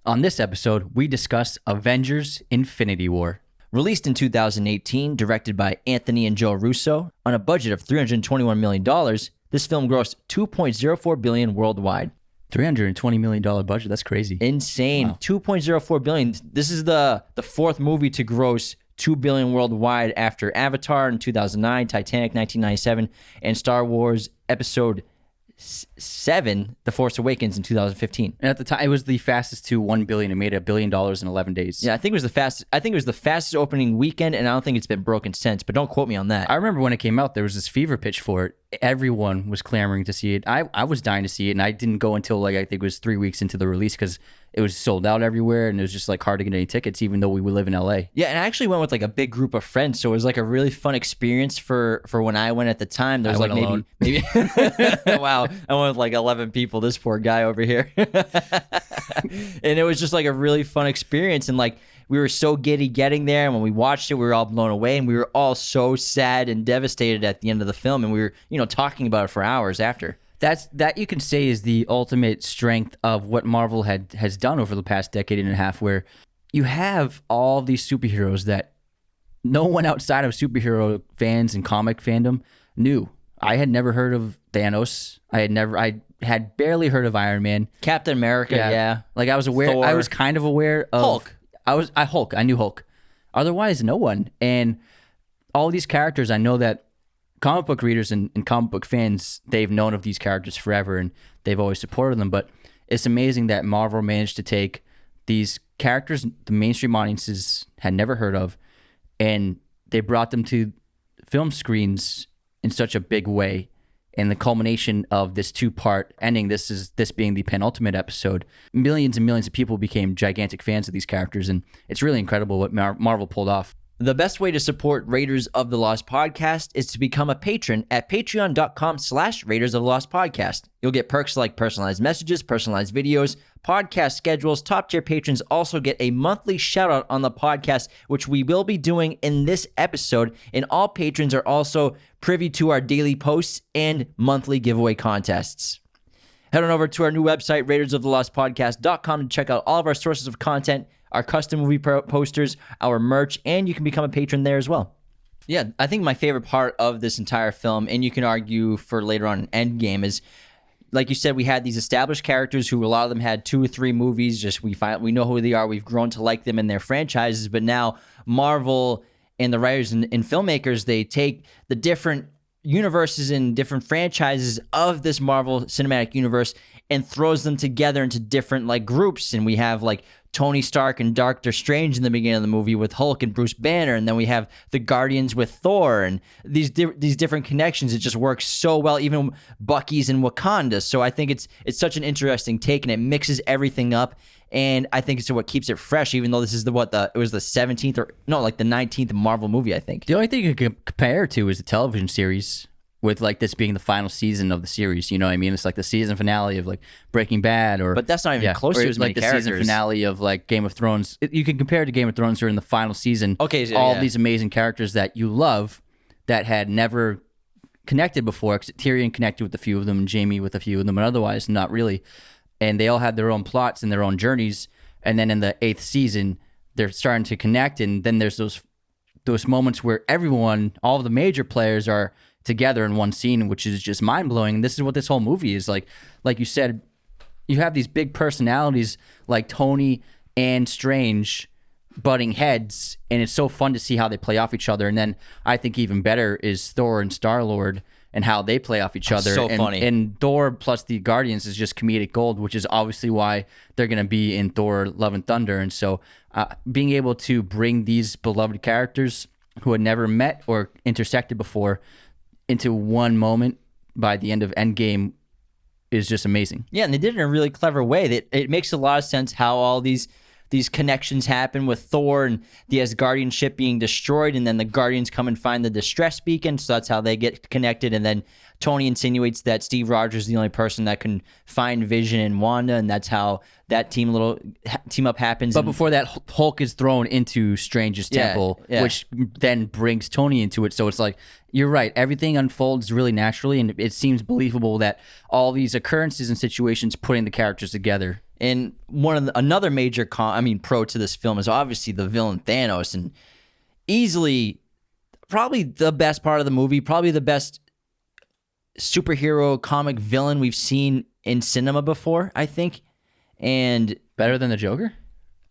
On this episode, we discuss Avengers Infinity War. Released in 2018, directed by Anthony and Joe Russo, on a budget of $321 million, this film grossed $2.04 billion worldwide. $320 million budget, that's crazy. Insane. Wow. $2.04 billion. This is the fourth movie to gross $2 billion worldwide after Avatar in 2009, Titanic 1997, and Star Wars Episode 7, The Force Awakens in 2015. And at the time, it was the fastest to $1 billion. It made $1 billion in 11 days. Yeah, I think it was the fastest opening weekend, and I don't think it's been broken since. But don't quote me on that. I remember when it came out, there was this fever pitch for it. Everyone was clamoring to see it. I was dying to see it, and I didn't go until I think it was 3 weeks into the release because it was sold out everywhere, and it was just hard to get any tickets, even though we would live in LA. Yeah, and I actually went with a big group of friends, so it was a really fun experience for when I went at the time. There was maybe wow, I went with 11 people. This poor guy over here, and it was just a really fun experience, and we were so giddy getting there, and when we watched it, we were all blown away, and we were all so sad and devastated at the end of the film, and we were talking about it for hours after. That you can say is the ultimate strength of what Marvel has done over the past decade and a half, where you have all these superheroes that no one outside of superhero fans and comic fandom knew. I had never heard of Thanos. I had barely heard of Iron Man. Captain America, yeah. I was aware. Thor. I was kind of aware of Hulk. I knew Hulk. Otherwise, no one. And all these characters, I know that comic book readers and comic book fans, they've known of these characters forever, and they've always supported them. But it's amazing that Marvel managed to take these characters the mainstream audiences had never heard of, and they brought them to film screens in such a big way. And the culmination of this two-part ending, this being the penultimate episode, millions and millions of people became gigantic fans of these characters, and it's really incredible what Marvel pulled off. The best way to support Raiders of the Lost Podcast is to become a patron at patreon.com/Raiders of the Lost Podcast. You'll get perks like personalized messages, personalized videos, podcast schedules. Top tier patrons also get a monthly shout out on the podcast, which we will be doing in this episode. And all patrons are also privy to our daily posts and monthly giveaway contests. Head on over to our new website, RaidersOfTheLostPodcast.com, to check out all of our sources of content, our custom movie posters, our merch, and you can become a patron there as well. Yeah, I think my favorite part of this entire film, and you can argue for later on in Endgame, is, like you said, we had these established characters who a lot of them had 2 or 3 movies. Just we know who they are. We've grown to like them in their franchises. But now Marvel and the writers and filmmakers, they take the different universes and different franchises of this Marvel Cinematic Universe and throws them together into different groups. And we have Tony Stark and Doctor Strange in the beginning of the movie with Hulk and Bruce Banner, and then we have the Guardians with Thor, and these different connections. It just works so well, even Bucky's in Wakanda. So I think it's such an interesting take, and it mixes everything up, and I think it's what keeps it fresh, even though this is it was the 17th the 19th Marvel movie, I think. The only thing you can compare it to is the television series, with this being the final season of the series. You know what I mean? It's the season finale of Breaking Bad, but that's not even close to as many the characters. Season finale of Game of Thrones. You can compare it to Game of Thrones during the final season. Okay, so, all these amazing characters that you love that had never connected before. Tyrion connected with a few of them, and Jaime with a few of them, and otherwise not really. And they all had their own plots and their own journeys. And then in the 8th season, they're starting to connect, and then there's those moments where all of the major players are together in one scene, which is just mind-blowing. And this is what this whole movie is like you said. You have these big personalities like Tony and Strange butting heads, and it's so fun to see how they play off each other. And then I think even better is Thor and Star-Lord and how they play off each other. So funny. And Thor plus the Guardians is just comedic gold, which is obviously why they're going to be in Thor Love and Thunder. And so being able to bring these beloved characters who had never met or intersected before into one moment by the end of Endgame is just amazing. Yeah, and they did it in a really clever way. It makes a lot of sense how all these connections happen with Thor and the Asgardian ship being destroyed, and then the Guardians come and find the distress beacon, so that's how they get connected. And then Tony insinuates that Steve Rogers is the only person that can find Vision and Wanda, and that's how that team up happens. But before that, Hulk is thrown into Strange's temple, which then brings Tony into it. So it's you're right, everything unfolds really naturally, and it seems believable that all these occurrences and situations putting the characters together. And another major pro to this film is obviously the villain Thanos, and easily probably the best part of the movie, probably the best superhero comic villain we've seen in cinema before, I think. And better than the Joker?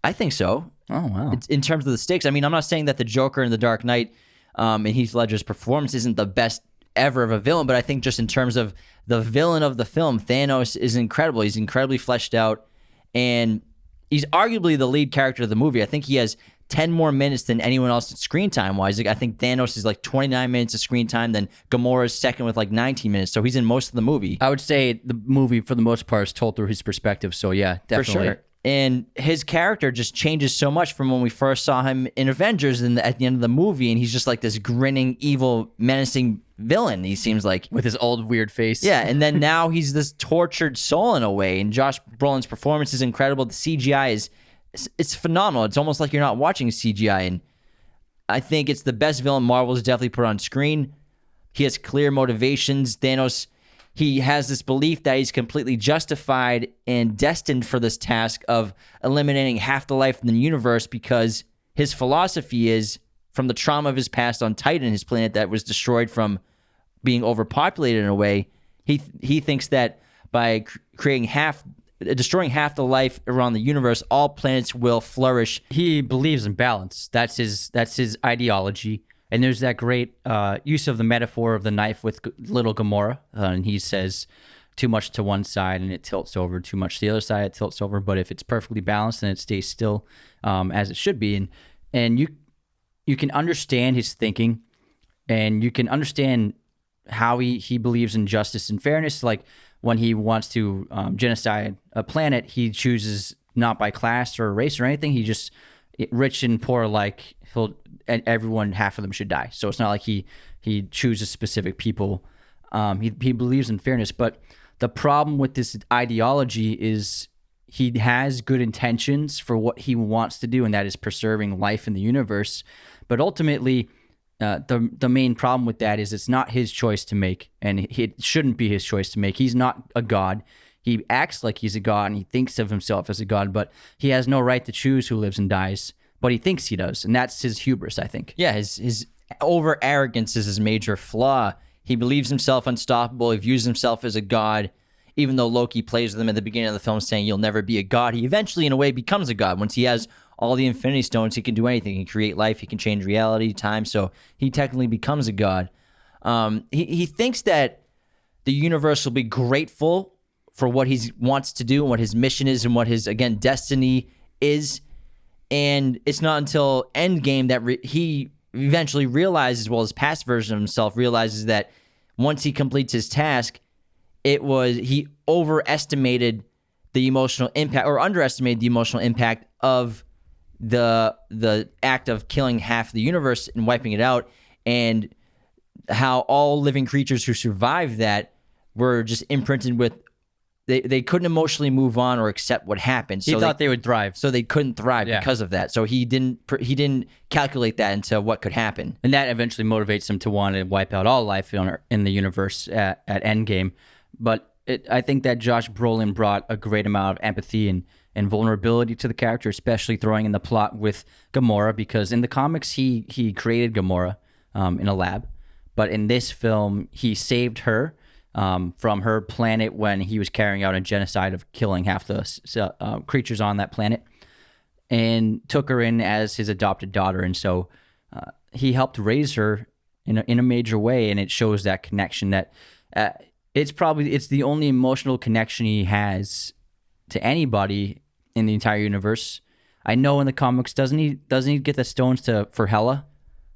I think so. Oh, wow. In terms of the stakes, I mean, I'm not saying that the Joker in The Dark Knight and Heath Ledger's performance isn't the best ever of a villain, but I think just in terms of the villain of the film, Thanos is incredible. He's incredibly fleshed out, and he's arguably the lead character of the movie. I think he has 10 more minutes than anyone else screen time wise. I think Thanos is like 29 minutes of screen time, then Gamora's second with like 19 minutes. So he's in most of the movie. I would say the movie, for the most part, is told through his perspective. So yeah, definitely. For sure. And his character just changes so much from when we first saw him in Avengers and at the end of the movie, and he's just like this grinning, evil, menacing villain, he seems like. With his old weird face. Yeah, and then now he's this tortured soul in a way, and Josh Brolin's performance is incredible. The CGI it's phenomenal. It's almost like you're not watching CGI, and I think it's the best villain Marvel's definitely put on screen. He has clear motivations. Thanos, he has this belief that he's completely justified and destined for this task of eliminating half the life in the universe, because his philosophy is, from the trauma of his past on Titan, his planet that was destroyed from being overpopulated in a way, he thinks that by destroying half the life around the universe, all planets will flourish. He believes in balance. That's his ideology. And there's that great use of the metaphor of the knife with little Gamora. And he says, too much to one side and it tilts over, too much to the other side, it tilts over. But if it's perfectly balanced, then it stays still as it should be. And you can understand his thinking, and you can understand how he believes in justice and fairness. Like when he wants to genocide a planet, he chooses not by class or race or anything. He just, rich and poor alike, everyone, half of them should die. So it's not like he chooses specific people. He believes in fairness. But the problem with this ideology is he has good intentions for what he wants to do, and that is preserving life in the universe. But ultimately, the main problem with that is it's not his choice to make, and it shouldn't be his choice to make. He's not a god. He acts like he's a god, and he thinks of himself as a god, but he has no right to choose who lives and dies. But he thinks he does, and that's his hubris, I think. Yeah, his over arrogance is his major flaw. He believes himself unstoppable. He views himself as a god, even though Loki plays with him at the beginning of the film, saying you'll never be a god. He eventually, in a way, becomes a god. Once he has all the Infinity Stones, he can do anything. He can create life. He can change reality, time. So he technically becomes a god. He thinks that the universe will be grateful for what he wants to do and what his mission is and what his, again, destiny is. And it's not until Endgame that he eventually realizes, well, his past version of himself realizes that once he completes his task, he overestimated the emotional impact, or underestimated the emotional impact of the act of killing half the universe and wiping it out, and how all living creatures who survived that were just imprinted with, they couldn't emotionally move on or accept what happened. He thought they would thrive. So they couldn't thrive because of that. So he didn't calculate that into what could happen. And that eventually motivates him to want to wipe out all life in the universe at Endgame. But I think that Josh Brolin brought a great amount of empathy and vulnerability to the character, especially throwing in the plot with Gamora, because in the comics, he created Gamora in a lab. But in this film, he saved her from her planet when he was carrying out a genocide of killing half the creatures on that planet, and took her in as his adopted daughter. And so he helped raise her in a major way, and it shows that connection that it's the only emotional connection he has to anybody in the entire universe. I know in the comics, doesn't he get the stones for Hela?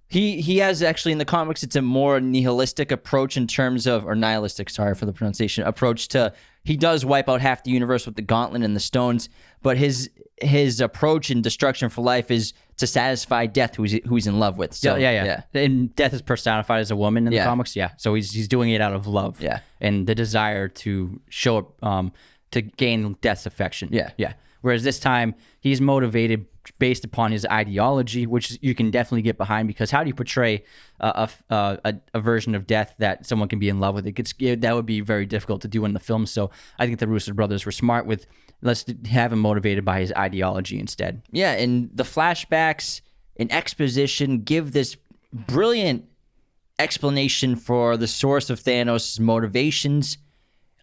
He has, actually, in the comics, it's a more nihilistic approach in terms of, or nihilistic, sorry for the pronunciation, approach to, he does wipe out half the universe with the gauntlet and the stones, but his approach in Destruction for Life is to satisfy Death, who he's in love with. So, yeah. And Death is personified as a woman in the comics, So he's doing it out of love, and the desire to show to gain Death's affection, Whereas this time, he's motivated based upon his ideology, which you can definitely get behind, because how do you portray a version of death that someone can be in love with? That would be very difficult to do in the film. So I think the Russo brothers were smart with, let's have him motivated by his ideology instead. Yeah, and the flashbacks and exposition give this brilliant explanation for the source of Thanos' motivations.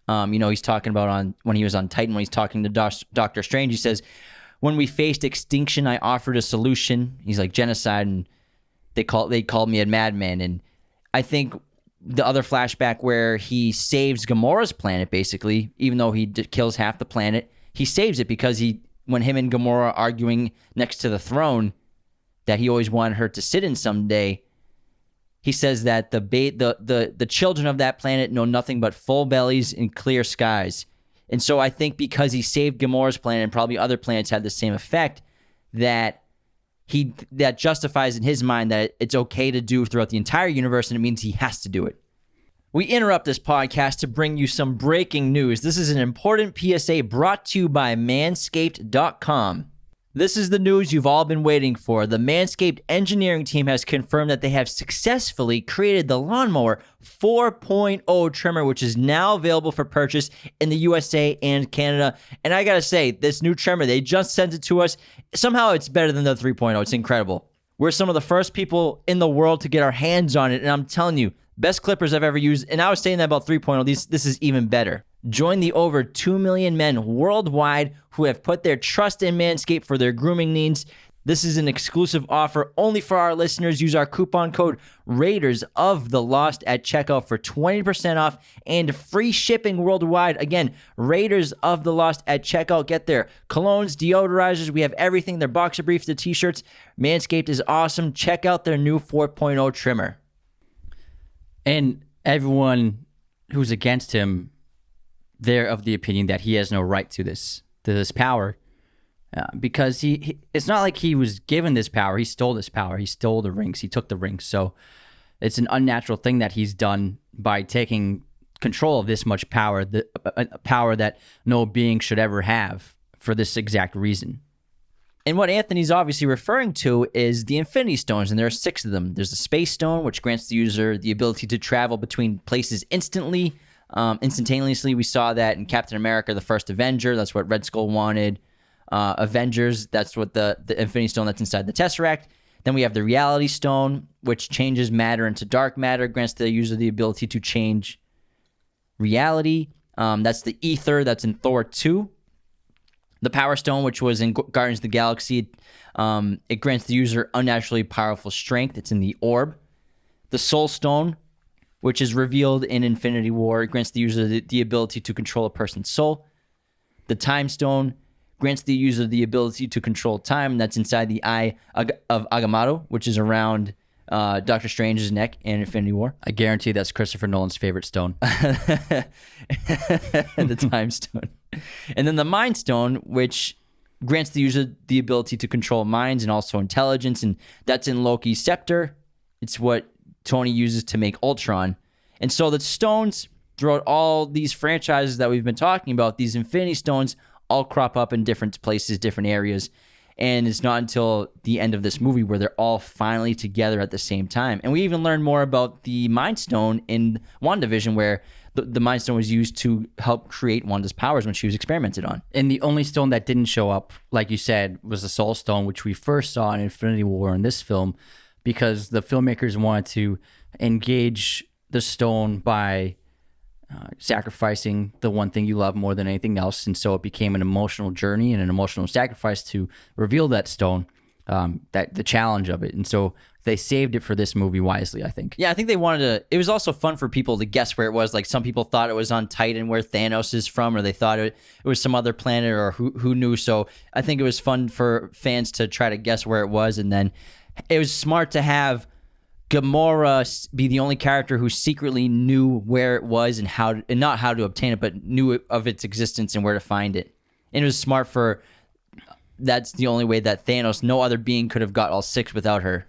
He's talking about when he was on Titan, when he's talking to Doctor Strange, he says, when we faced extinction, I offered a solution. He's like, genocide, and they called me a madman. And I think the other flashback where he saves Gamora's planet, basically, even though he kills half the planet, he saves it because when him and Gamora are arguing next to the throne that he always wanted her to sit in someday, he says that the children of that planet know nothing but full bellies and clear skies. And so I think because he saved Gamora's planet, and probably other planets had the same effect, that justifies in his mind that it's okay to do throughout the entire universe, and it means he has to do it. We interrupt this podcast to bring you some breaking news. This is an important PSA brought to you by Manscaped.com. This is the news you've all been waiting for. The Manscaped engineering team has confirmed that they have successfully created the Lawnmower 4.0 trimmer, which is now available for purchase in the USA and Canada. And I gotta say, this new trimmer, they just sent it to us. Somehow it's better than the 3.0. It's incredible. We're some of the first people in the world to get our hands on it, and I'm telling you, best clippers I've ever used. And I was saying that about 3.0. This is even better. Join the over 2 million men worldwide who have put their trust in Manscaped for their grooming needs. This is an exclusive offer only for our listeners. Use our coupon code Raiders of the Lost at checkout for 20% off and free shipping worldwide. Again, Raiders of the Lost at checkout. Get their colognes, deodorizers. We have everything. Their boxer briefs, the t-shirts. Manscaped is awesome. Check out their new 4.0 trimmer. And everyone who's against him, they're of the opinion that he has no right to this power, because it's not like he was given this power. He stole this power. He stole the rings. He took the rings. So it's an unnatural thing that he's done by taking control of this much power, a power that no being should ever have, for this exact reason. And what Anthony's obviously referring to is the Infinity Stones, and there are 6 of them. There's the Space Stone, which grants the user the ability to travel between places instantaneously. We saw that in Captain America, the first Avenger. That's what Red Skull wanted. Avengers, that's what the Infinity Stone that's inside the Tesseract. Then we have the Reality Stone, which changes matter into dark matter, grants the user the ability to change reality. That's the Ether, that's in Thor 2. The Power Stone, which was in Guardians of the Galaxy, it grants the user unnaturally powerful strength. It's in the Orb. The Soul Stone, which is revealed in Infinity War, it grants the user the ability to control a person's soul. The Time Stone grants the user the ability to control time, and that's inside the Eye of Agamotto, which is around Doctor Strange's neck in Infinity War. I guarantee that's Christopher Nolan's favorite stone. The Time Stone. And then the Mind Stone, which grants the user the ability to control minds and also intelligence, and that's in Loki's scepter. It's what Tony uses to make Ultron. And so the stones, throughout all these franchises that we've been talking about, these Infinity Stones all crop up in different places, different areas. And it's not until the end of this movie where they're all finally together at the same time. And we even learned more about the Mind Stone in WandaVision, where the Mind Stone was used to help create Wanda's powers when she was experimented on. And the only stone that didn't show up, like you said, was the Soul Stone, which we first saw in Infinity War in this film, because the filmmakers wanted to engage the stone by sacrificing the one thing you love more than anything else. And so it became an emotional journey and an emotional sacrifice to reveal that stone, that the challenge of it. And so they saved it for this movie wisely, I think. Yeah, I think they wanted to. It was also fun for people to guess where it was. Like, some people thought it was on Titan, where Thanos is from, or they thought it was some other planet, or who knew. So I think it was fun for fans to try to guess where it was. And then it was smart to have Gamora be the only character who secretly knew where it was and not how to obtain it, but knew of its existence and where to find it. And it was smart for that's the only way that Thanos, no other being, could have got all 6 without her.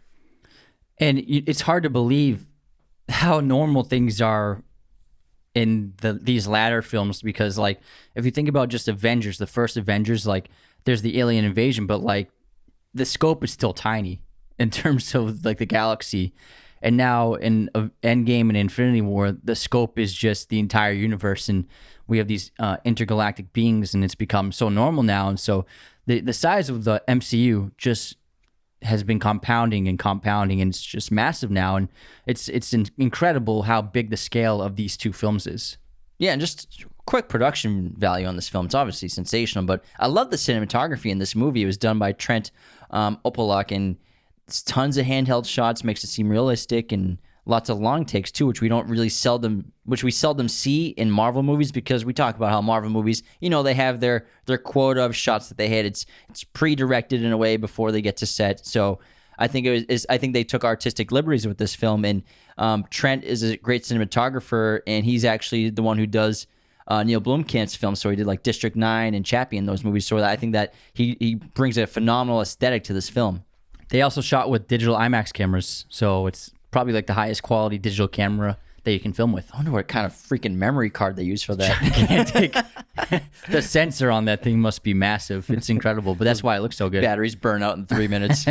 And it's hard to believe how normal things are in these latter films, because, like, if you think about just Avengers, the first Avengers, like, there's the alien invasion, but, like, the scope is still tiny in terms of like the galaxy. And now in Endgame and Infinity War, the scope is just the entire universe, and we have these intergalactic beings, and it's become so normal now. And so the size of the MCU just has been compounding, and it's just massive now. And it's incredible how big the scale of these two films is. Yeah, and just quick production value on this film. It's obviously sensational, but I love the cinematography in this movie. It was done by Trent Opolak, and it's tons of handheld shots, makes it seem realistic, and lots of long takes too, which we seldom see in Marvel movies, because we talk about how Marvel movies, they have their quota of shots that they hit. It's pre-directed in a way before they get to set. So I think I think they took artistic liberties with this film, and Trent is a great cinematographer, and he's actually the one who does Neil Blomkamp's film. So he did like District 9 and Chappie in those movies. So I think that he brings a phenomenal aesthetic to this film. They also shot with digital IMAX cameras, so it's probably like the highest quality digital camera that you can film with. I wonder what kind of freaking memory card they use for that. Gigantic. The sensor on that thing must be massive. It's incredible, but that's why it looks so good. Batteries burn out in 3 minutes.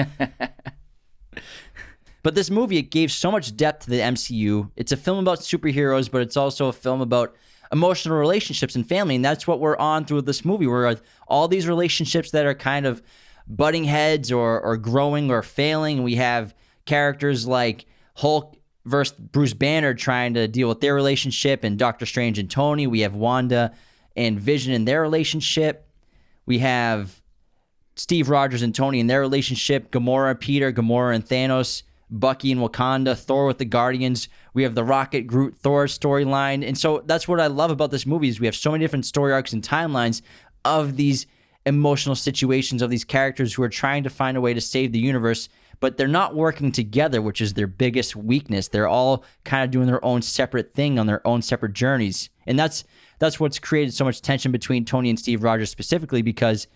But this movie, it gave so much depth to the MCU. It's a film about superheroes, but it's also a film about emotional relationships and family, and that's what we're on through this movie. We're all these relationships that are kind of butting heads or growing or failing. We have characters like Hulk versus Bruce Banner trying to deal with their relationship, and Doctor Strange and Tony. We have Wanda and Vision in their relationship. We have Steve Rogers and Tony in their relationship, Gamora and Peter, Gamora and Thanos, Bucky and Wakanda, Thor with the Guardians. We have the Rocket, Groot, Thor storyline. And so that's what I love about this movie, is we have so many different story arcs and timelines of these emotional situations of these characters who are trying to find a way to save the universe, but they're not working together, which is their biggest weakness. They're all kind of doing their own separate thing on their own separate journeys. And that's what's created so much tension between Tony and Steve Rogers specifically, because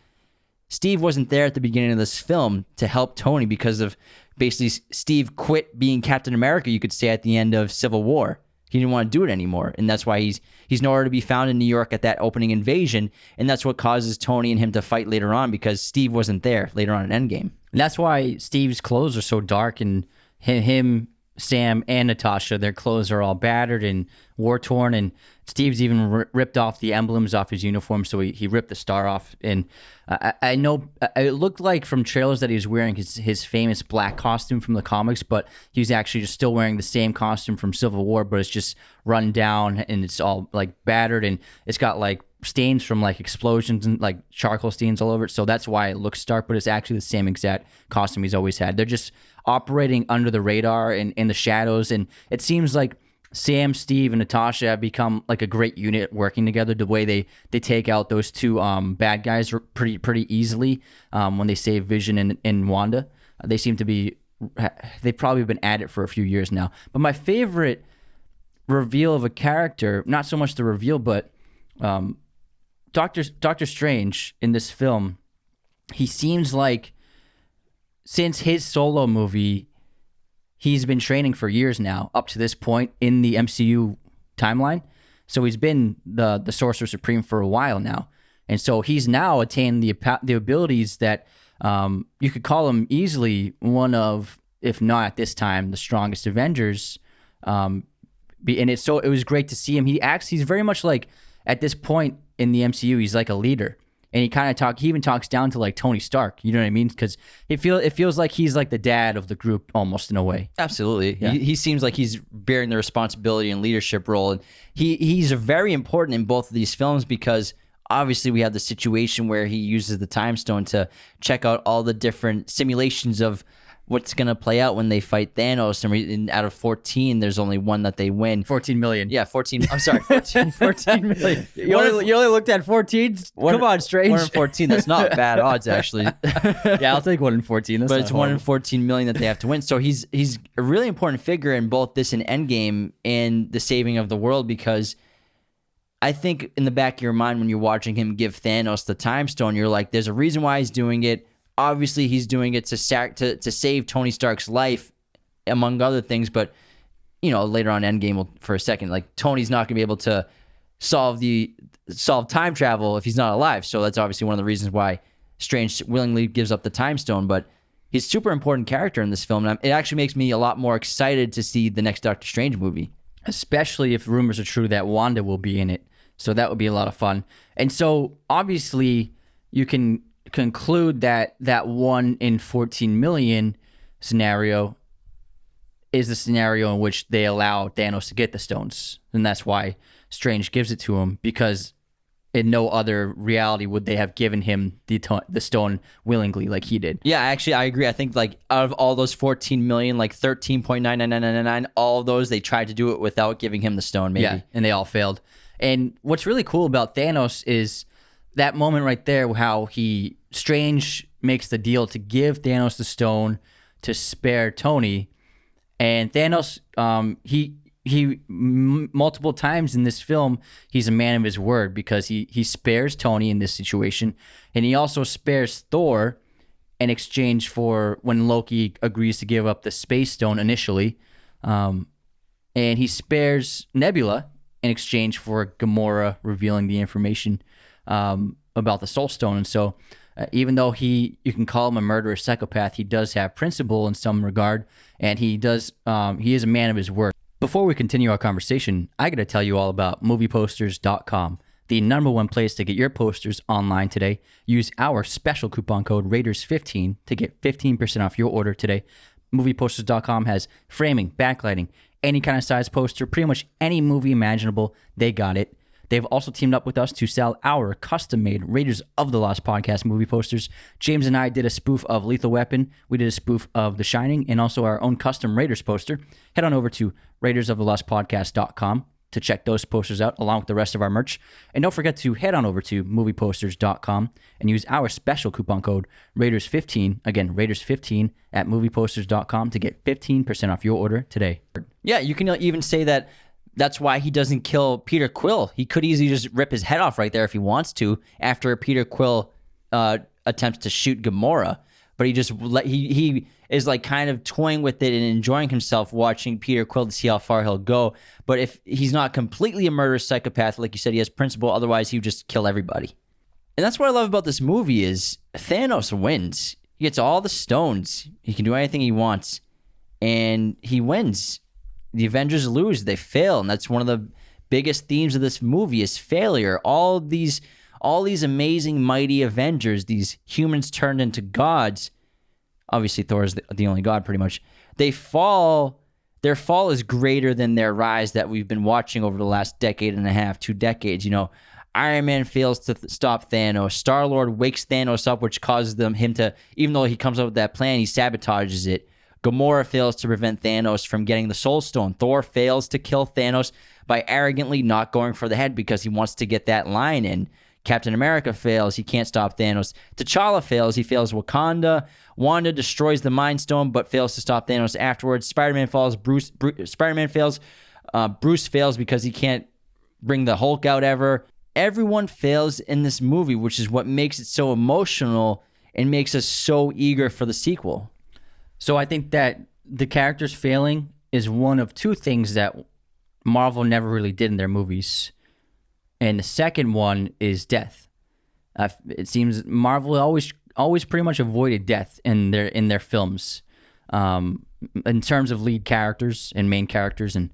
Steve wasn't there at the beginning of this film to help Tony, because of basically Steve quit being Captain America, you could say, at the end of Civil War. He didn't want to do it anymore, and that's why he's nowhere to be found in New York at that opening invasion, and that's what causes Tony and him to fight later on, because Steve wasn't there later on in Endgame. And that's why Steve's clothes are so dark, and him, Sam, and Natasha, their clothes are all battered and war-torn, and Steve's even ripped off the emblems off his uniform, so he ripped the star off. And I know it looked like from trailers that he was wearing his famous black costume from the comics, but he was actually just still wearing the same costume from Civil War, but it's just run down, and it's all like battered, and it's got like stains from like explosions and like charcoal stains all over it. So that's why it looks dark, but it's actually the same exact costume he's always had. They're just operating under the radar and in the shadows, and it seems like Sam, Steve, and Natasha have become like a great unit working together. The way they take out those two bad guys pretty easily when they save Vision and Wanda. They seem to be, they've probably been at it for a few years now. But my favorite reveal of a character, not so much the reveal, but Doctor Strange in this film, he seems like since his solo movie, he's been training for years now, up to this point in the MCU timeline. So he's been the Sorcerer Supreme for a while now. And so he's now attained the abilities that you could call him easily one of, if not at this time, the strongest Avengers. And it was great to see him. He's very much like, at this point in the MCU, he's like a leader. And he even talks down to like Tony Stark. You know what I mean? Because it feels like he's like the dad of the group almost in a way. Absolutely. Yeah. He seems like he's bearing the responsibility and leadership role. And he's very important in both of these films, because obviously we have the situation where he uses the time stone to check out all the different simulations of what's going to play out when they fight Thanos. And out of 14, there's only one that they win. 14 million. Yeah, 14. I'm sorry, 14 million. You only looked at 14? Come on, Strange. 1 in 14. That's not bad odds, actually. Yeah, I'll take 1 in 14. But it's 1 in 14 million that they have to win. So he's a really important figure in both this and Endgame and the saving of the world, because I think in the back of your mind when you're watching him give Thanos the time stone, you're like, there's a reason why he's doing it. Obviously, he's doing it to save Tony Stark's life, among other things. But, later on Endgame, for a second, like, Tony's not going to be able to solve time travel if he's not alive. So that's obviously one of the reasons why Strange willingly gives up the time stone. But He's a super important character in this film, and it actually makes me a lot more excited to see the next Doctor Strange movie. Especially if rumors are true that Wanda will be in it. So that would be a lot of fun. And so obviously you can conclude that 1 in 14 million scenario is the scenario in which they allow Thanos to get the stones. And that's why Strange gives it to him, because in no other reality would they have given him the stone willingly like he did. Yeah, actually, I agree. I think like out of all those 14 million, like 13.99999, all of those, they tried to do it without giving him the stone, maybe. Yeah, and they all failed. And what's really cool about Thanos is that moment right there, how Strange makes the deal to give Thanos the stone to spare Tony. And Thanos, he multiple times in this film, he's a man of his word, because he spares Tony in this situation, and he also spares Thor in exchange for when Loki agrees to give up the Space Stone initially, and he spares Nebula in exchange for Gamora revealing the information about the Soul Stone. And so even though you can call him a murderous psychopath, he does have principle in some regard, and he is a man of his word. Before we continue our conversation, I got to tell you all about movieposters.com, the #1 place to get your posters online today. Use our special coupon code Raiders15 to get 15% off your order today. Movieposters.com has framing, backlighting, any kind of size poster, pretty much any movie imaginable, they got it. They've also teamed up with us to sell our custom-made Raiders of the Lost podcast movie posters. James and I did a spoof of Lethal Weapon. We did a spoof of The Shining, and also our own custom Raiders poster. Head on over to RaidersOfTheLostPodcast.com to check those posters out, along with the rest of our merch. And don't forget to head on over to MoviePosters.com and use our special coupon code Raiders15, again, Raiders15 at MoviePosters.com to get 15% off your order today. Yeah, you can even say that that's why he doesn't kill Peter Quill. He could easily just rip his head off right there if he wants to, after Peter Quill attempts to shoot Gamora. But he is like kind of toying with it and enjoying himself watching Peter Quill to see how far he'll go. But if he's not completely a murderous psychopath, like you said, he has principle. Otherwise, he would just kill everybody. And that's what I love about this movie is Thanos wins. He gets all the stones. He can do anything he wants, and he wins. The Avengers lose. They fail, and that's one of the biggest themes of this movie is failure. All these amazing, mighty Avengers, these humans turned into gods. Obviously, Thor is the only god, pretty much. They fall. Their fall is greater than their rise that we've been watching over the last decade and a half, 2 decades. You know, Iron Man fails to stop Thanos. Star-Lord wakes Thanos up, which causes him to, even though he comes up with that plan, he sabotages it. Gamora fails to prevent Thanos from getting the Soul Stone. Thor fails to kill Thanos by arrogantly not going for the head because he wants to get that line in. Captain America fails. He can't stop Thanos. T'Challa fails. He fails Wakanda. Wanda destroys the Mind Stone but fails to stop Thanos afterwards. Spider-Man falls. Spider-Man fails. Bruce fails because he can't bring the Hulk out ever. Everyone fails in this movie, which is what makes it so emotional and makes us so eager for the sequel. So I think that the characters failing is one of 2 things that Marvel never really did in their movies. And the second one is death. It seems Marvel always pretty much avoided death in their films, in terms of lead characters and main characters. And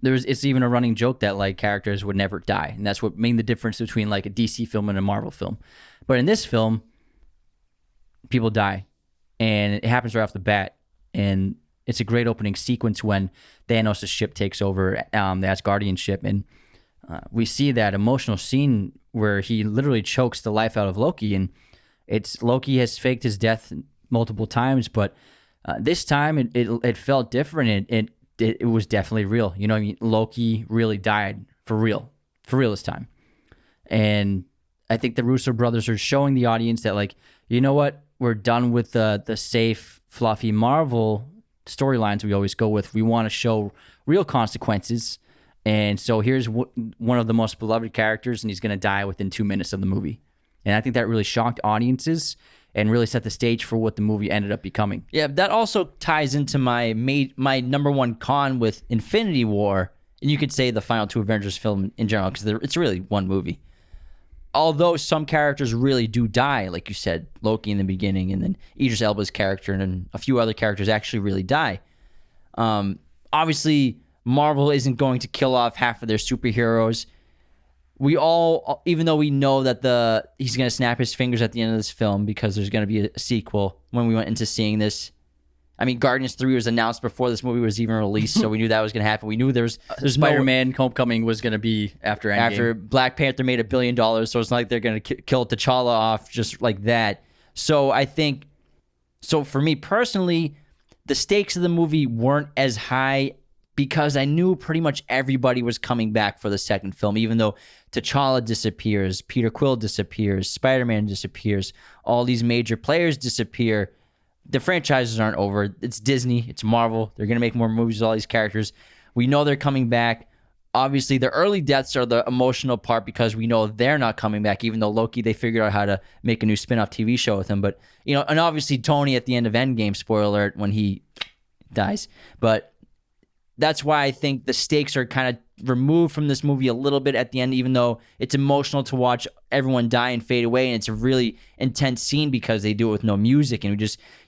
it's even a running joke that like characters would never die, and that's what made the difference between like a DC film and a Marvel film. But in this film, people die. And it happens right off the bat. And it's a great opening sequence when Thanos' ship takes over the Asgardian ship. And we see that emotional scene where he literally chokes the life out of Loki. And Loki has faked his death multiple times, but this time it felt different. It was definitely real. You know what I mean? Loki really died for real this time. And I think the Russo brothers are showing the audience that, like, you know what? We're done with the safe, fluffy Marvel storylines we always go with. We want to show real consequences. And so here's one of the most beloved characters, and he's going to die within 2 minutes of the movie. And I think that really shocked audiences and really set the stage for what the movie ended up becoming. Yeah, that also ties into my #1 con with Infinity War, and you could say the final 2 Avengers film in general, because it's really one movie. although some characters really do die, like you said, Loki in the beginning, and then Idris Elba's character, and then a few other characters actually really die. Obviously, Marvel isn't going to kill off half of their superheroes. We all, even though we know that he's going to snap his fingers at the end of this film because there's going to be a sequel when we went into seeing this. I mean, Guardians 3 was announced before this movie was even released, so we knew that was going to happen. We knew there's Spider-Man Homecoming was going to be after Endgame. After Black Panther made $1 billion, so it's not like they're going to kill T'Challa off just like that. So I think, for me personally, the stakes of the movie weren't as high because I knew pretty much everybody was coming back for the second film, even though T'Challa disappears, Peter Quill disappears, Spider-Man disappears, all these major players disappear. The franchises aren't over. It's Disney. It's Marvel. They're going to make more movies with all these characters. We know they're coming back. Obviously, the early deaths are the emotional part because we know they're not coming back, even though Loki, they figured out how to make a new spin-off TV show with him. But, and obviously Tony at the end of Endgame, spoiler alert, when he dies. But that's why I think the stakes are kind of removed from this movie a little bit at the end, even though it's emotional to watch everyone die and fade away, and it's a really intense scene because they do it with no music, and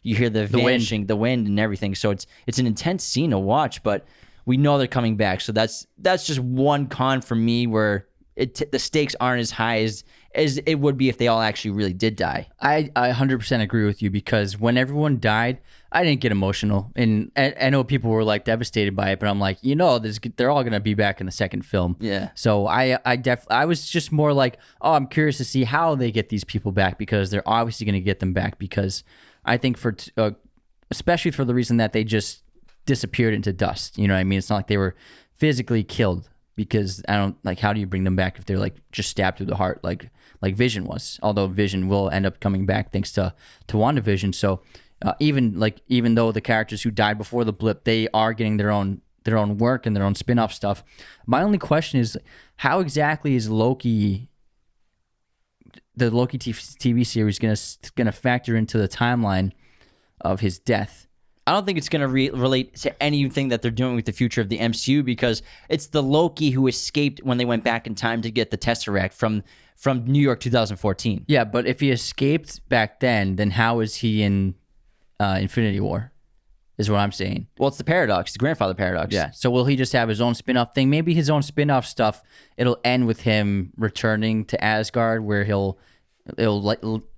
you hear the vanishing, the wind and everything. So it's an intense scene to watch, but we know they're coming back. So that's just one con for me where the stakes aren't as high as it would be if they all actually really did die. I 100% agree with you because when everyone died, I didn't get emotional, and I know people were like devastated by it, but I'm like, they're all gonna be back in the second film. Yeah. So I was just more like, oh, I'm curious to see how they get these people back because they're obviously gonna get them back because I think especially for the reason that they just disappeared into dust. You know what I mean? It's not like they were physically killed because how do you bring them back if they're like just stabbed through the heart like Vision was? Although Vision will end up coming back thanks to WandaVision. So. Even though the characters who died before the blip, they are getting their own work and their own spin-off stuff. My only question is, how exactly is the Loki TV series gonna factor into the timeline of his death? I don't think it's going to relate to anything that they're doing with the future of the MCU because it's the Loki who escaped when they went back in time to get the Tesseract from New York 2014. Yeah, but if he escaped back then how is he in Infinity War, is what I'm saying. Well, it's the paradox, the grandfather paradox. Yeah. So will he just have his own spin-off thing? Maybe his own spin-off stuff, it'll end with him returning to Asgard where it'll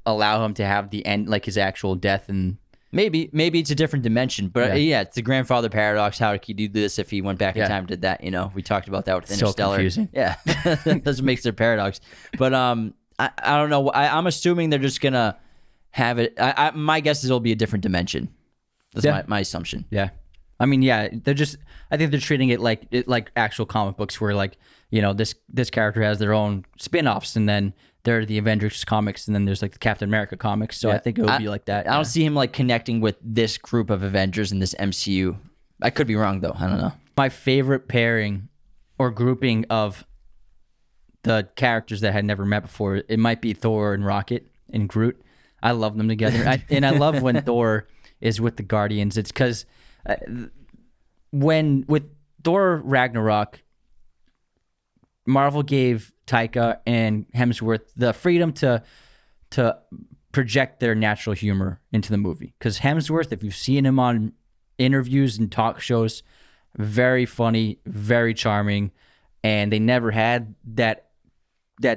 allow him to have the end, like his actual death. And maybe it's a different dimension, but yeah, it's the grandfather paradox. How could he do this if he went back in time and did that? We talked about that with Interstellar. So confusing. Yeah. That's what makes it a paradox. But I don't know. I'm assuming they're just going to have it. My guess is it'll be a different dimension. That's my assumption. Yeah, I mean, I think they're treating it like actual comic books, where this character has their own spin-offs, and then there are the Avengers comics, and then there's like the Captain America comics. So I think it would be like that. I don't see him like connecting with this group of Avengers in this MCU. I could be wrong though. I don't know. My favorite pairing or grouping of the characters that I had never met before, it might be Thor and Rocket and Groot. I love them together. And I love when Thor is with the Guardians. It's because with Thor Ragnarok, Marvel gave Taika and Hemsworth the freedom to project their natural humor into the movie. Because Hemsworth, if you've seen him on interviews and talk shows, very funny, very charming, and they never had that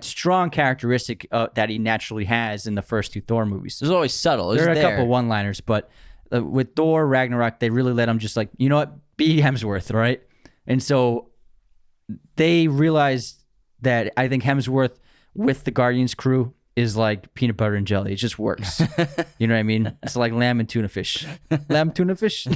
strong characteristic that he naturally has in the first two Thor movies. It was always subtle. There are a couple one-liners, but with Thor Ragnarok, they really let him just like, you know what, be Hemsworth, right? And so they realized that I think Hemsworth with the Guardians crew is like peanut butter and jelly. It just works. You know what I mean? It's like lamb and tuna fish. Lamb, tuna fish.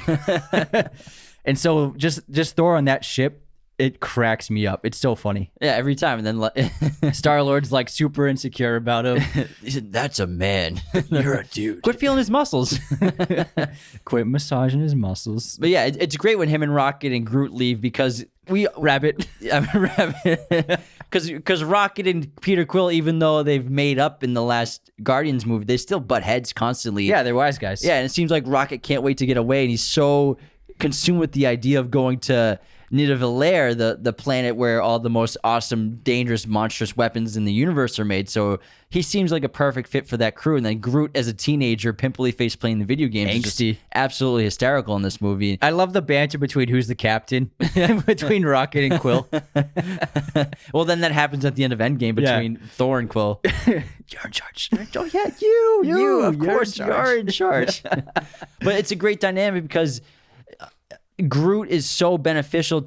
And so just Thor on that ship, it cracks me up. It's so funny. Yeah, every time. And then Star-Lord's like super insecure about him. He said, "That's a man. You're a dude. Quit feeling his muscles. Quit massaging his muscles." But yeah, it's great when him and Rocket and Groot leave because Rabbit. Because Rocket and Peter Quill, even though they've made up in the last Guardians movie, they still butt heads constantly. Yeah, they're wise guys. Yeah, and it seems like Rocket can't wait to get away, and he's so consumed with the idea of going to Nidavellir, the planet where all the most awesome, dangerous, monstrous weapons in the universe are made. So he seems like a perfect fit for that crew. And then Groot as a teenager, pimply face playing the video games, is just Angsty. absolutely hysterical in this movie. I love the banter between who's the captain between Rocket and Quill. Well, then that happens at the end of Endgame between Thor and Quill. You're in charge. Oh yeah, you, of you're course, you're in charge. But it's a great dynamic because Groot is so beneficial.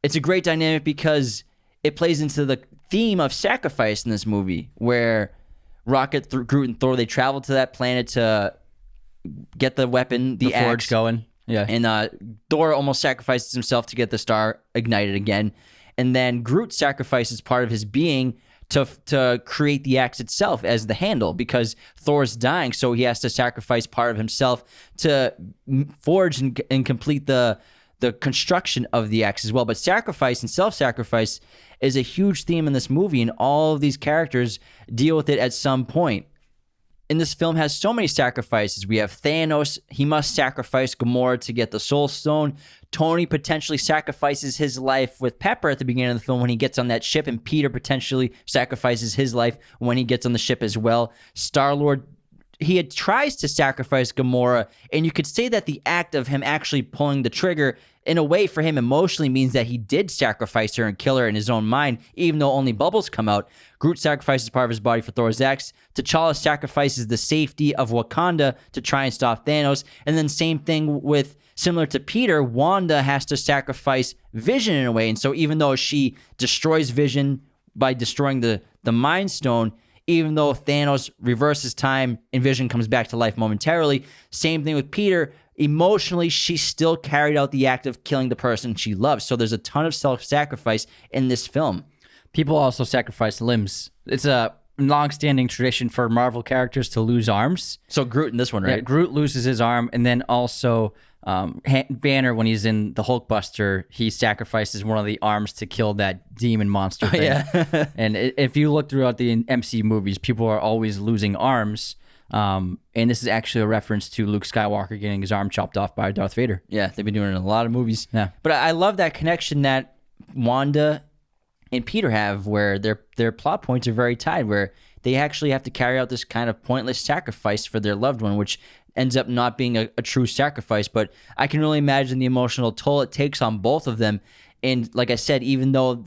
It's a great dynamic because it plays into the theme of sacrifice in this movie, where Rocket, Groot, and Thor, they travel to that planet to get the weapon, the Forge axe going. Yeah. And Thor almost sacrifices himself to get the star ignited again. And then Groot sacrifices part of his being to create the axe itself as the handle, because Thor's dying, so he has to sacrifice part of himself to forge and complete the construction of the axe as well. But sacrifice and self-sacrifice is a huge theme in this movie, and all of these characters deal with it at some point. And this film has so many sacrifices. We have Thanos. He must sacrifice Gamora to get the Soul Stone. Tony potentially sacrifices his life with Pepper at the beginning of the film when he gets on that ship, and Peter potentially sacrifices his life when he gets on the ship as well. Star-Lord, he tries to sacrifice Gamora, and you could say that the act of him actually pulling the trigger, in a way, for him emotionally means that he did sacrifice her and kill her in his own mind, even though only bubbles come out. Groot sacrifices part of his body for Thor's axe. T'Challa sacrifices the safety of Wakanda to try and stop Thanos. And then same thing with, similar to Peter, Wanda has to sacrifice Vision in a way. And so even though she destroys Vision by destroying the Mind Stone, even though Thanos reverses time and Vision comes back to life momentarily, same thing with Peter. Emotionally, she still carried out the act of killing the person she loves. So there's a ton of self-sacrifice in this film. People also sacrifice limbs. It's a long-standing tradition for Marvel characters to lose arms. So Groot in this one, right? Yeah, Groot loses his arm, and then also Banner, when he's in the Hulkbuster, he sacrifices one of the arms to kill that demon monster thing. Yeah. And if you look throughout the MCU movies, people are always losing arms. And this is actually a reference to Luke Skywalker getting his arm chopped off by Darth Vader. Yeah, they've been doing it in a lot of movies. Yeah. But I love that connection that Wanda and Peter have, where their plot points are very tied, where they actually have to carry out this kind of pointless sacrifice for their loved one, which ends up not being a true sacrifice. But I can really imagine the emotional toll it takes on both of them. And like I said, even though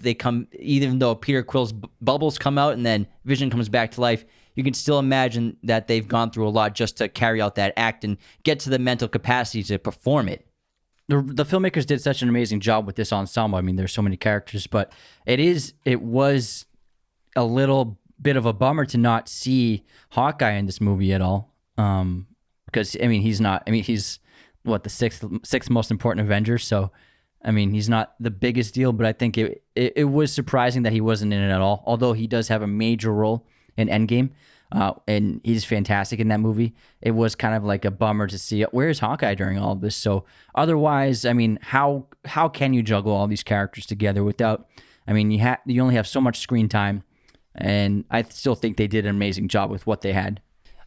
Peter Quill's bubbles come out and then Vision comes back to life, you can still imagine that they've gone through a lot just to carry out that act and get to the mental capacity to perform it. The filmmakers did such an amazing job with this ensemble. I mean, there's so many characters, but it was a little bit of a bummer to not see Hawkeye in this movie at all. Because he's what, the sixth most important Avenger. So, I mean, he's not the biggest deal, but I think it was surprising that he wasn't in it at all. Although he does have a major role in Endgame, and he's fantastic in that movie. It was kind of like a bummer to see where's Hawkeye during all of this. So otherwise, I mean, how can you juggle all these characters together without? I mean, you only have so much screen time, and I still think they did an amazing job with what they had.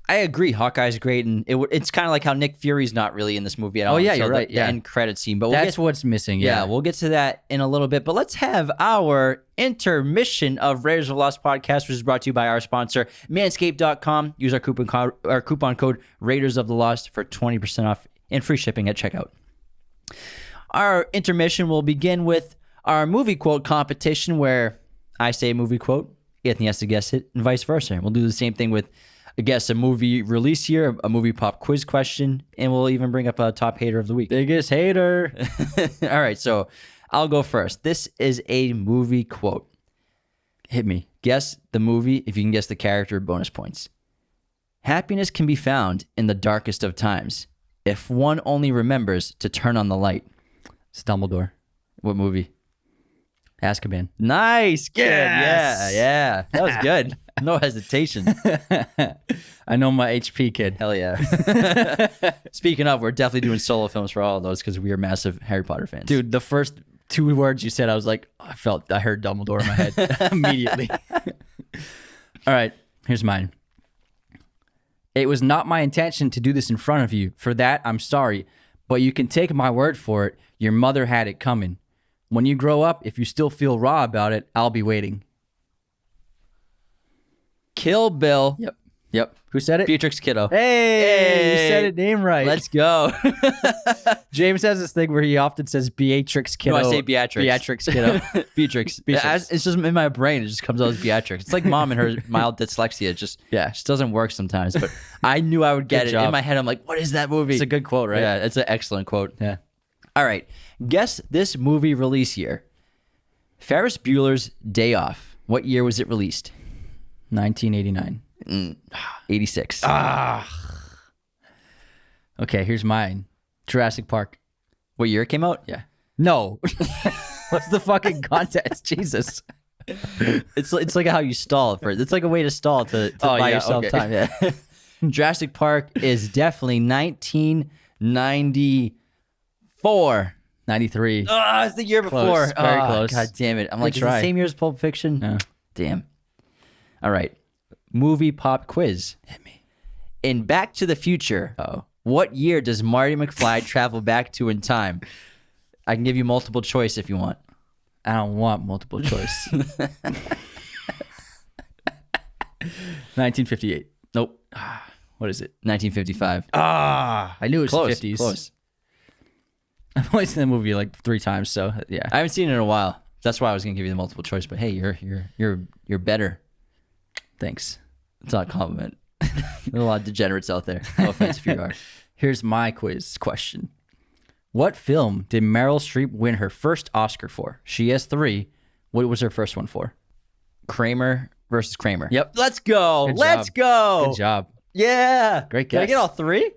I agree. Hawkeye's great, and it's kind of like how Nick Fury's not really in this movie at all. Oh yeah, until you're right. The end credit scene, but that's what's missing. Yeah, we'll get to that in a little bit. But let's have our intermission of Raiders of the Lost podcast, which is brought to you by our sponsor, Manscaped.com. Use our coupon code Raiders of the Lost for 20% off and free shipping at checkout. Our intermission will begin with our movie quote competition, where I say a movie quote, Anthony has to guess it, and vice versa. We'll do the same thing with a movie release here, a movie pop quiz question, and we'll even bring up a top hater of the week. Biggest hater. All right, so I'll go first. This is a movie quote. Hit me. Guess the movie. If you can guess the character, bonus points. Happiness can be found in the darkest of times if one only remembers to turn on the light. It's Dumbledore. What movie? Azkaban. Nice. Good. Yes. Yeah. That was good. No hesitation. I know my HP, kid. Hell yeah. Speaking of, we're definitely doing solo films for all of those because we are massive Harry Potter fans. Dude, the first two words you said, I was like, I heard Dumbledore in my head immediately. All right, here's mine. It was not my intention to do this in front of you. For that, I'm sorry. But you can take my word for it. Your mother had it coming. When you grow up, if you still feel raw about it, I'll be waiting. Kill Bill. Yep. Who said it? Beatrix Kiddo. Hey, you said it name right. Let's go. James has this thing where he often says Beatrix Kiddo. No, I say Beatrix. Beatrix Kiddo. Beatrix. It's just in my brain. It just comes out as Beatrix. It's like mom and her mild dyslexia. It just doesn't work sometimes. But I knew I would get it. In my head, I'm like, what is that movie? It's a good quote, right? Yeah, it's an excellent quote. Yeah. All right. Guess this movie release year. Ferris Bueller's Day Off. What year was it released? 1989. 86. Okay, here's mine. Jurassic Park. What year it came out? Yeah. No. What's the fucking contest? Jesus. It's like how you stall for it. It's like a way to stall to buy yourself time. Yeah. Jurassic Park is definitely 1994. 93. Oh, it's the year before. Very close. God damn it. I'm like, is it try. the same year as Pulp Fiction? Yeah. Damn. All right. Movie pop quiz. Hit me. In Back to the Future, what year does Marty McFly travel back to in time? I can give you multiple choice if you want. I don't want multiple choice. 1958. Nope. What is it? 1955. I knew it was Close. 50s. Close. I've only seen the movie like 3 times, so yeah. I haven't seen it in a while. That's why I was gonna give you the multiple choice. But hey, you're better. Thanks. It's not a compliment. There's a lot of degenerates out there. No offense if you are. Here's my quiz question. What film did Meryl Streep win her first Oscar for? She has 3. What was her first one for? Kramer versus Kramer. Yep. Let's go. Good Let's job. go. Good job. Yeah. Great Did I guess. get all 3?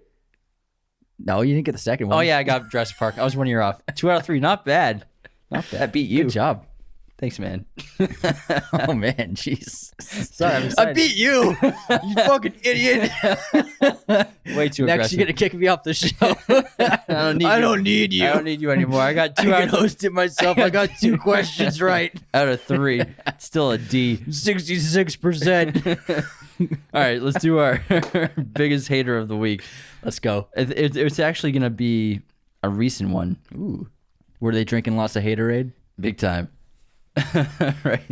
No, you didn't get the second one. Oh, yeah, I got Jurassic Park. I was 1 year off. 2 out of 3. Not bad. Not bad. Beat you. Good job. Thanks, man. Oh, man. Jeez. Sorry, I'm excited. I beat you. You fucking idiot. Way too Next, aggressive. you're going to kick me off the show. I don't need you. I don't need you anymore. I got 2 I out can of host it myself. I got 2 questions right. out of 3. Still a D. 66%. All right, let's do our biggest hater of the week. Let's go. It's actually going to be a recent one. Ooh. Were they drinking lots of haterade? Big time. Right.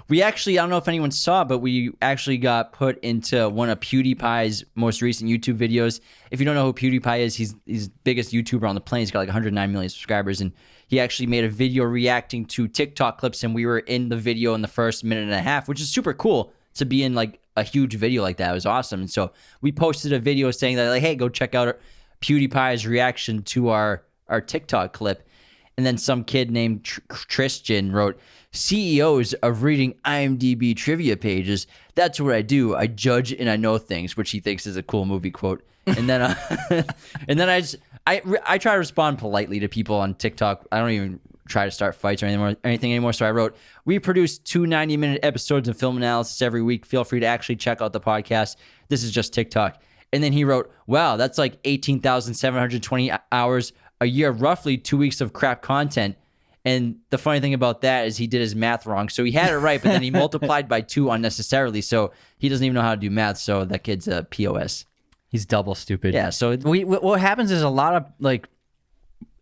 We actually, I don't know if anyone saw, but we actually got put into one of PewDiePie's most recent YouTube videos. If you don't know who PewDiePie is, he's the biggest YouTuber on the planet. He's got like 109 million subscribers, and he actually made a video reacting to TikTok clips, and we were in the video in the first minute and a half, which is super cool to be in like a huge video like that. It was awesome. And so we posted a video saying that, like, hey, go check out PewDiePie's reaction to our TikTok clip. And then some kid named Tristan wrote, CEOs of reading IMDb trivia pages. That's what I do. I judge and I know things, which he thinks is a cool movie quote. And then, I try to respond politely to people on TikTok. I don't even try to start fights or anything anymore. So I wrote, we produce 2 90-minute episodes of film analysis every week. Feel free to actually check out the podcast. This is just TikTok. And then he wrote, wow, that's like 18,720 hours a year, roughly 2 weeks of crap content. And the funny thing about that is he did his math wrong. So he had it right, but then he multiplied by 2 unnecessarily. So he doesn't even know how to do math. So that kid's a POS. He's double stupid. Yeah. So what happens is a lot of like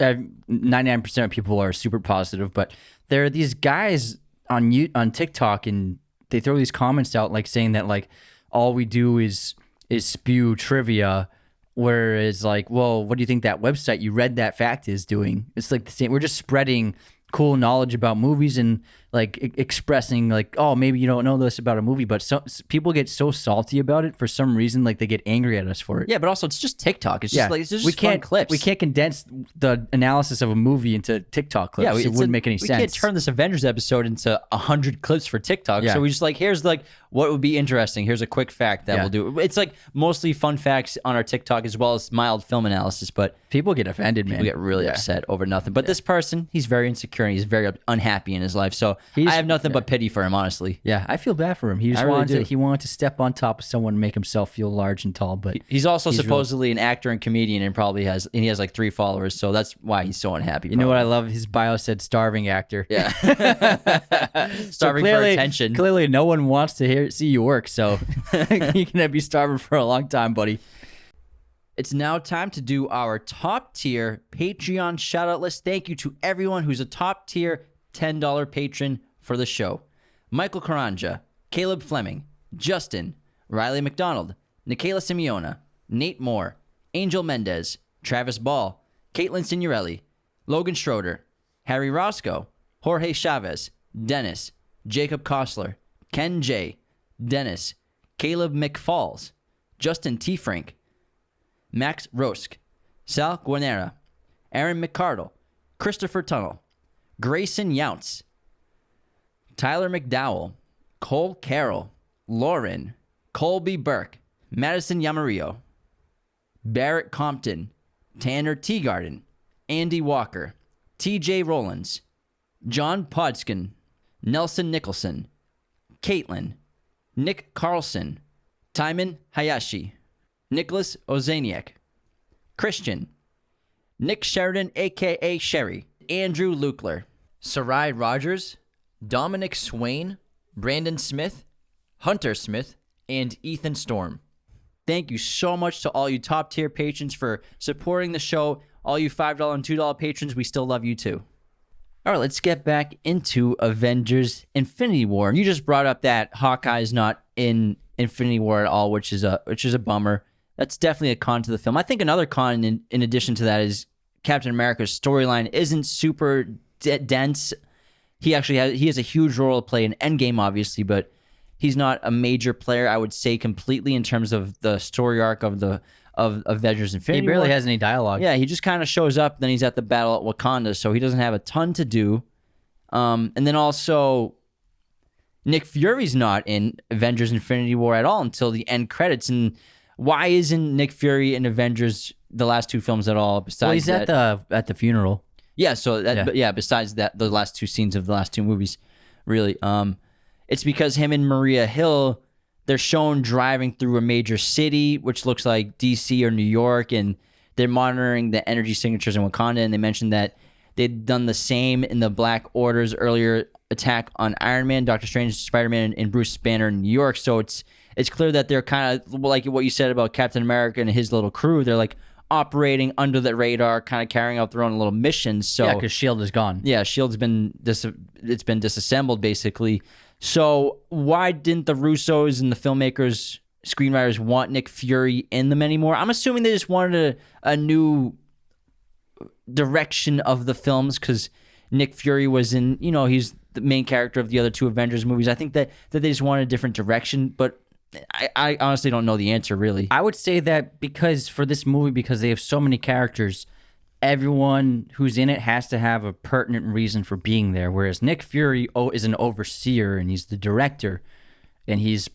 99% of people are super positive, but there are these guys on TikTok, and they throw these comments out like saying that like all we do is spew trivia. Whereas, like, well, what do you think that website you read that fact is doing? It's like the same. We're just spreading cool knowledge about movies and like expressing like, oh, maybe you don't know this about a movie, but people get so salty about it for some reason, like they get angry at us for it. yeah, but also it's just TikTok. It's just like it's just we fun can't clips. We can't condense the analysis of a movie into TikTok clips. Yeah, it wouldn't make any sense. We can't turn this Avengers episode into 100 clips for TikTok. Yeah. So we just like, here's like what would be interesting. Here's a quick fact that we'll do. It's like mostly fun facts on our TikTok as well as mild film analysis. But people get offended, man. people get really upset over nothing. But this person, he's very insecure and he's very unhappy in his life. So I have nothing but pity for him, honestly. Yeah, I feel bad for him. He just he wanted to step on top of someone and make himself feel large and tall. But he's also supposedly an actor and comedian, and he has like 3 followers. So that's why he's so unhappy. You know what I love? His bio said starving actor. Yeah, starving for attention. Clearly, no one wants to see you work. So you're gonna be starving for a long time, buddy. It's now time to do our top tier Patreon shout out list. Thank you to everyone who's a top tier $10 patron for the show. Michael Karanja, Caleb Fleming, Justin, Riley McDonald, Nikayla Simeona, Nate Moore, Angel Mendez, Travis Ball, Caitlin Signorelli, Logan Schroeder, Harry Roscoe, Jorge Chavez, Dennis, Jacob Kossler, Ken J, Dennis, Caleb McFalls, Justin T. Frank, Max Rosk, Sal Guanera, Aaron McCardle, Christopher Tunnel, Grayson Younts, Tyler McDowell, Cole Carroll, Lauren, Colby Burke, Madison Yamarillo, Barrett Compton, Tanner Teagarden, Andy Walker, TJ Rollins, John Podskin, Nelson Nicholson, Caitlin, Nick Carlson, Timon Hayashi, Nicholas Ozaniak, Christian, Nick Sheridan, a.k.a. Sherry, Andrew Lukler, Sarai Rogers, Dominic Swain, Brandon Smith, Hunter Smith, and Ethan Storm. Thank you so much to all you top tier patrons for supporting the show. All you $5 and $2 patrons, we still love you too. All right, let's get back into Avengers Infinity War. And you just brought up that Hawkeye's not in Infinity War at all, which is a bummer. That's definitely a con to the film. I think another con in addition to that is Captain America's storyline isn't super dense. He has a huge role to play in Endgame, obviously, but he's not a major player, I would say, completely in terms of the story arc of Avengers Infinity War. He barely has any dialogue. Yeah, he just kind of shows up, then he's at the battle at Wakanda, so he doesn't have a ton to do. And then also, Nick Fury's not in Avengers Infinity War at all until the end credits. And why isn't Nick Fury in Avengers the last two films at all? Besides, He's at the funeral. Yeah, so besides that, the last two scenes of the last two movies, really, it's because him and Maria Hill, they're shown driving through a major city, which looks like DC or New York, and they're monitoring the energy signatures in Wakanda. And they mentioned that they'd done the same in the Black Order's earlier attack on Iron Man, Doctor Strange, Spider-Man, and Bruce Banner in New York. So it's clear that they're kind of like what you said about Captain America and his little crew. They're like operating under the radar, kind of carrying out their own little missions. So Yeah, because S.H.I.E.L.D. is gone. Yeah, S.H.I.E.L.D.'s been disassembled, basically. So why didn't the Russos and the filmmakers, screenwriters want Nick Fury in them anymore? I'm assuming they just wanted a new direction of the films because Nick Fury was in, he's the main character of the other two Avengers movies. I think that they just wanted a different direction, but I honestly don't know the answer, really. I would say that because they have so many characters, everyone who's in it has to have a pertinent reason for being there, whereas Nick Fury is an overseer and he's the director and he's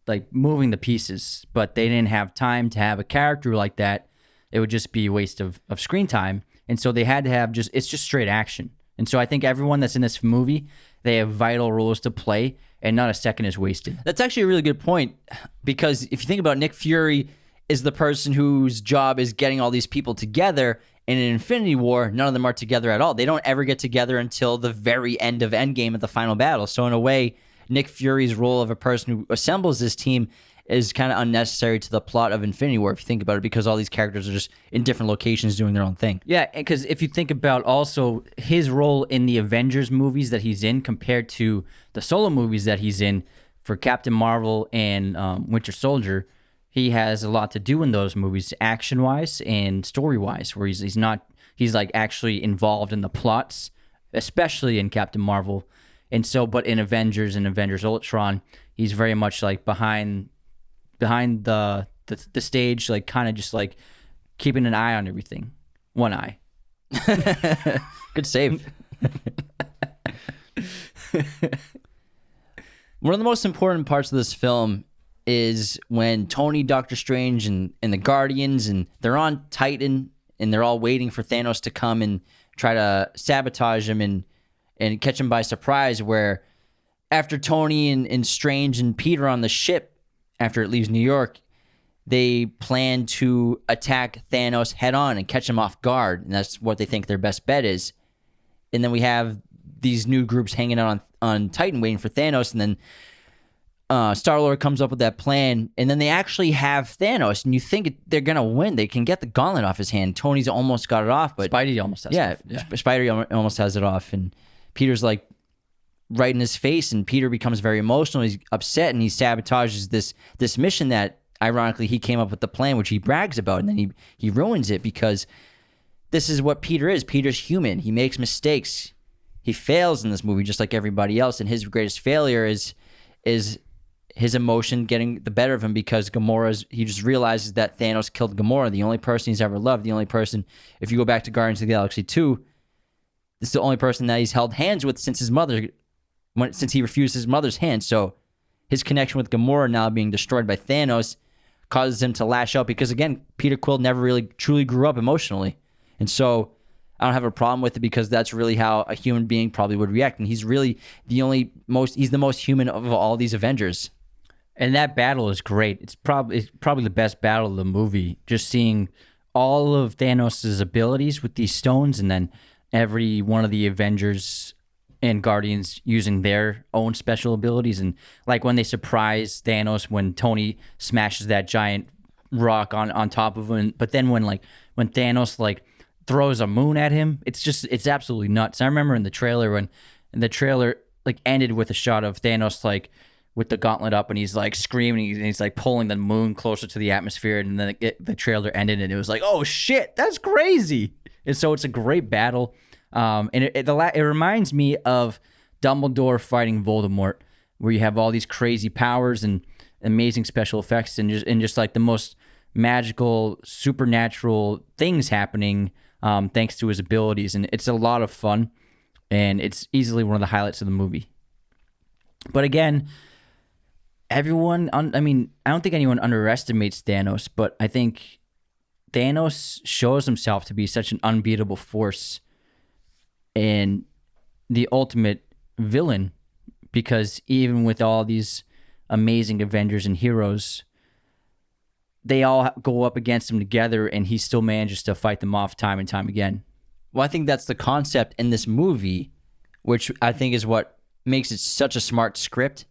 like moving the pieces, but they didn't have time to have a character like that. It would just be a waste of screen time, and so they had to have it's just straight action. And so I think everyone that's in this movie, they have vital roles to play and not a second is wasted. That's actually a really good point, because if you think about it, Nick Fury is the person whose job is getting all these people together. And in Infinity War, none of them are together at all. They don't ever get together until the very end of Endgame at the final battle. So in a way, Nick Fury's role of a person who assembles this team is kind of unnecessary to the plot of Infinity War, if you think about it, because all these characters are just in different locations doing their own thing. Yeah, because if you think about also his role in the Avengers movies that he's in compared to the solo movies that he's in for Captain Marvel and Winter Soldier, he has a lot to do in those movies, action-wise and story-wise, where he's like actually involved in the plots, especially in Captain Marvel. And so, but in Avengers and Avengers Ultron, he's very much like behind the stage, like kind of just like keeping an eye on everything. One eye. Good save. One of the most important parts of this film is when Tony, Doctor Strange, and the Guardians, and they're on Titan, and they're all waiting for Thanos to come and try to sabotage him and catch him by surprise, where after Tony and Strange and Peter on the ship, after it leaves New York, they plan to attack Thanos head on and catch him off guard, and that's what they think their best bet is. And then we have these new groups hanging out on Titan waiting for Thanos, and then Star-Lord comes up with that plan, and then they actually have Thanos, and you think they're going to win. They can get the gauntlet off his hand. Tony's almost got it off, but Spidey almost has it off. Yeah. Spidey almost has it off, and Peter's like right in his face, and Peter becomes very emotional. He's upset, and he sabotages this mission that, ironically, he came up with the plan, which he brags about, and then he ruins it because this is what Peter is. Peter's human. He makes mistakes. He fails in this movie just like everybody else, and his greatest failure is his emotion getting the better of him because he just realizes that Thanos killed Gamora, the only person he's ever loved, the only person, if you go back to Guardians of the Galaxy 2, this is the only person that he's held hands with since since he refused his mother's hand. So his connection with Gamora now being destroyed by Thanos causes him to lash out because, again, Peter Quill never really truly grew up emotionally. And so I don't have a problem with it because that's really how a human being probably would react. And he's really he's the most human of all these Avengers. And that battle is great. It's probably the best battle of the movie. Just seeing all of Thanos' abilities with these stones, and then every one of the Avengers and Guardians using their own special abilities. And like when they surprise Thanos when Tony smashes that giant rock on top of him. But then when Thanos throws a moon at him, it's absolutely nuts. I remember in the trailer when the trailer ended with a shot of Thanos with the gauntlet up, and he's screaming, and he's pulling the moon closer to the atmosphere, and then the trailer ended, and it was oh shit, that's crazy. And so it's a great battle, and it reminds me of Dumbledore fighting Voldemort, where you have all these crazy powers and amazing special effects, and just the most magical, supernatural things happening thanks to his abilities, and it's a lot of fun, and it's easily one of the highlights of the movie. But again, I don't think anyone underestimates Thanos, but I think Thanos shows himself to be such an unbeatable force and the ultimate villain, because even with all these amazing Avengers and heroes, they all go up against him together, and he still manages to fight them off time and time again. Well, I think that's the concept in this movie, which I think is what makes it such a smart script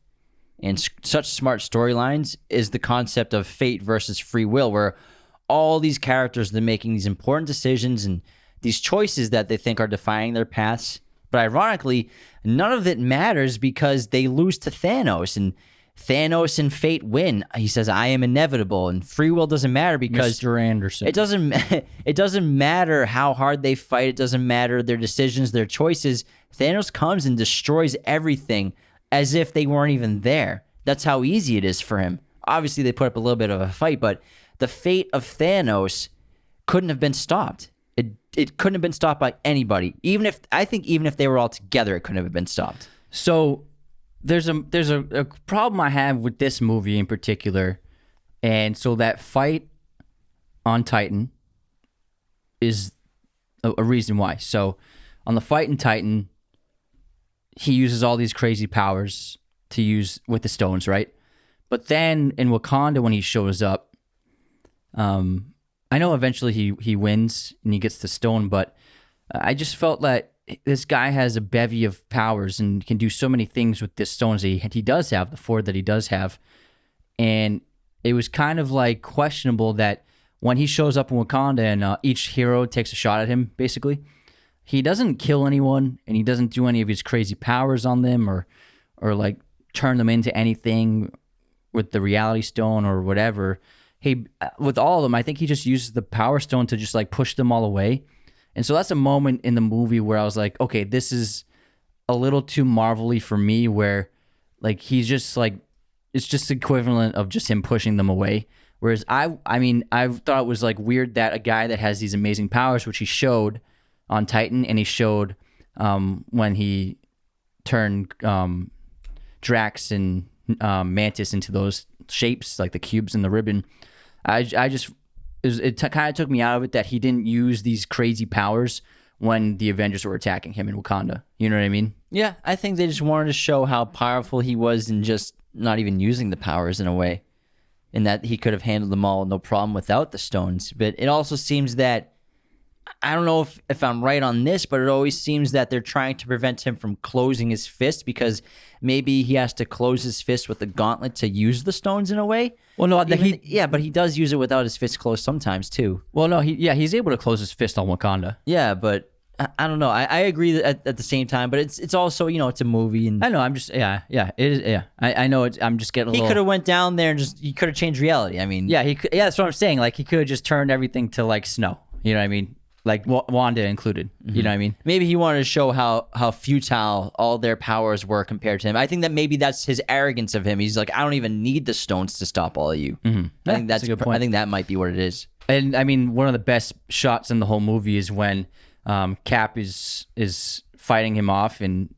and such smart storylines, is the concept of fate versus free will, where all these characters are making these important decisions and these choices that they think are defining their paths. But ironically, none of it matters because they lose to Thanos, and Thanos and fate win. He says, "I am inevitable," and free will doesn't matter because Mr. Anderson. It doesn't matter how hard they fight. It doesn't matter their decisions, their choices. Thanos comes and destroys everything as if they weren't even there. That's how easy it is for him. Obviously, they put up a little bit of a fight, but the fate of Thanos couldn't have been stopped. It couldn't have been stopped by anybody. Even if they were all together, it couldn't have been stopped. So there's a problem I have with this movie in particular, and so that fight on Titan is a reason why. So on the fight in Titan, he uses all these crazy powers to use with the stones, right? But then in Wakanda, when he shows up, I know eventually he wins and he gets the stone, but I just felt that this guy has a bevy of powers and can do so many things with this stones that he does have, the four that he does have. And it was kind of questionable that when he shows up in Wakanda and each hero takes a shot at him, basically, he doesn't kill anyone and he doesn't do any of his crazy powers on them or turn them into anything with the reality stone or whatever. With all of them, I think he just uses the power stone to just push them all away. And so that's a moment in the movie where I was like, okay, this is a little too Marvel-y for me, where he's just it's just equivalent of just him pushing them away. Whereas I thought it was weird that a guy that has these amazing powers, which he showed on Titan, and he showed when he turned Drax and Mantis into those shapes, like the cubes and the ribbon. It kind of took me out of it that he didn't use these crazy powers when the Avengers were attacking him in Wakanda. You know what I mean? Yeah, I think they just wanted to show how powerful he was and just not even using the powers in a way, and that he could have handled them all no problem without the stones. But it also seems that I don't know if I'm right on this, but it always seems that they're trying to prevent him from closing his fist because maybe he has to close his fist with the gauntlet to use the stones in a way. Well, no, but he does use it without his fist closed sometimes too. Well, no, he's able to close his fist on Wakanda. Yeah, but I don't know. I agree that at the same time, but it's also, it's a movie, and I know. I'm just it is I know. I'm just getting. He could have went down there and he could have changed reality. I mean, he could, that's what I'm saying. Like he could have just turned everything to like snow. You know what I mean? Like Wanda included. You know what I mean? Maybe he wanted to show how futile all their powers were compared to him. I think that maybe that's his arrogance of him. He's like, I don't even need the stones to stop all of you. Mm-hmm. I think that's a good point. I think that might be what it is. And I mean, one of the best shots in the whole movie is when Cap is fighting him off, and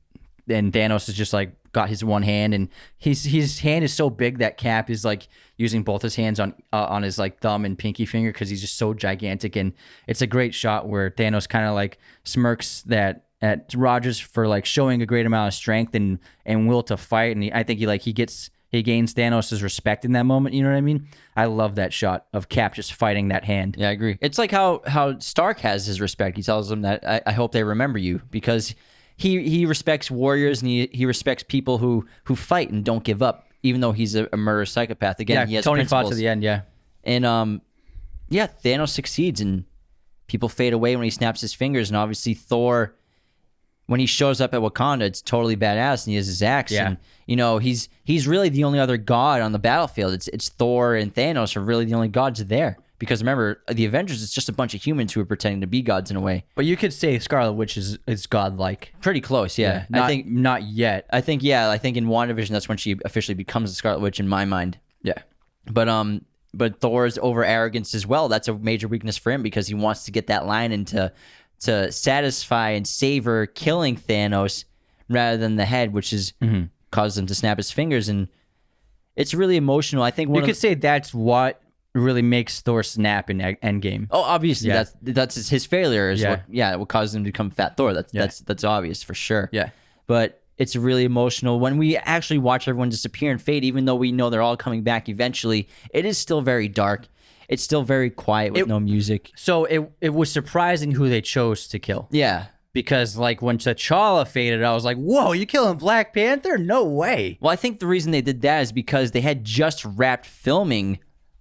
Thanos is just like got his one hand, and his hand is so big that Cap is like using both his hands on his like thumb and pinky finger because he's just so gigantic. And it's a great shot where Thanos kind of like smirks at Rogers for like showing a great amount of strength and will to fight, and I think he gains Thanos' respect in that moment. You know what I mean? I love that shot of Cap just fighting that hand. Yeah, I agree. It's like how Stark has his respect. He tells them that I hope they remember you, because he respects warriors, and he respects people who fight and don't give up, even though he's a murderous psychopath. Again, he has Tony principles. fought to the end, yeah. And Thanos succeeds, and people fade away when he snaps his fingers. And obviously Thor, when he shows up at Wakanda, it's totally badass, and he has his axe. Yeah. And he's really the only other god on the battlefield. It's Thor and Thanos are really the only gods there. Because remember, the Avengers, it's just a bunch of humans who are pretending to be gods in a way. But you could say Scarlet Witch is godlike. Pretty close, yeah. I think not yet. I think in WandaVision that's when she officially becomes the Scarlet Witch in my mind. Yeah. But Thor's over arrogance as well. That's a major weakness for him, because he wants to get that line into to satisfy and savor killing Thanos rather than the head, which is causes him to snap his fingers. And it's really emotional. I think you could say that's what really makes Thor snap in Endgame. Oh, obviously, that's his failure is what caused him to become Fat Thor. That's obvious for sure. Yeah, but it's really emotional when we actually watch everyone disappear and fade. Even though we know they're all coming back eventually, it is still very dark. It's still very quiet with no music. So it was surprising who they chose to kill. Yeah. Because like when T'Challa faded, I was like, whoa, you killing Black Panther? No way. Well, I think the reason they did that is because they had just wrapped filming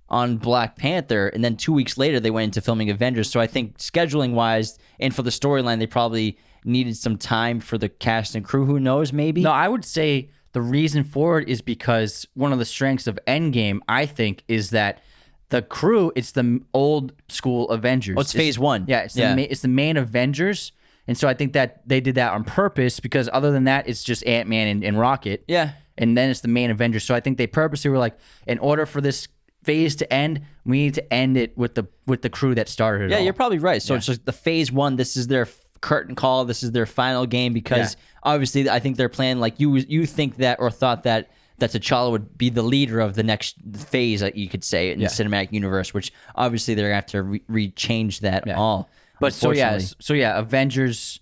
on Black Panther, and then 2 weeks later they went into filming Avengers. So I think scheduling wise and for the storyline, they probably needed some time for the cast and crew. Who knows, maybe? No, I would say the reason for it is because one of the strengths of Endgame, I think, is that the crew, it's the old school Avengers. Oh, it's phase one. Yeah, it's the main Avengers. And so I think that they did that on purpose, because other than that, it's just Ant-Man and Rocket. Yeah. And then it's the main Avengers. So I think they purposely were like, in order for this phase to end, we need to end it with the crew that started it all. You're probably right. So it's just the phase one. This is their curtain call. This is their final game, because obviously I think they're planning, like you think that or thought that T'Challa would be the leader of the next phase, you could say, in the cinematic universe, which obviously they're going to have to re-change that all. But so Avengers,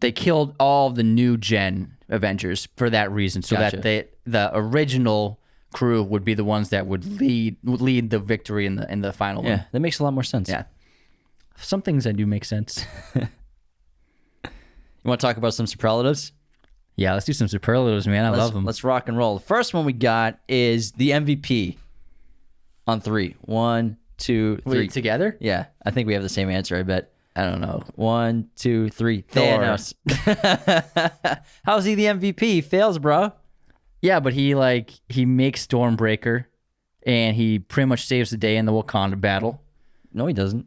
they killed all the new gen Avengers for that reason, so that the original crew would be the ones that would lead the victory in the final one. Yeah, that makes a lot more sense. Yeah, some things that do make sense. You want to talk about some superlatives? Yeah, let's do some superlatives, man. I love them. Let's rock and roll. The first one we got is the MVP. On 3. 1, 2, 3. Wait, together? Yeah, I think we have the same answer, I bet. I don't know. 1, 2, 3. Thor. Thanos. How's he the MVP? He fails, bro. Yeah, but he makes Stormbreaker, and he pretty much saves the day in the Wakanda battle. No, he doesn't.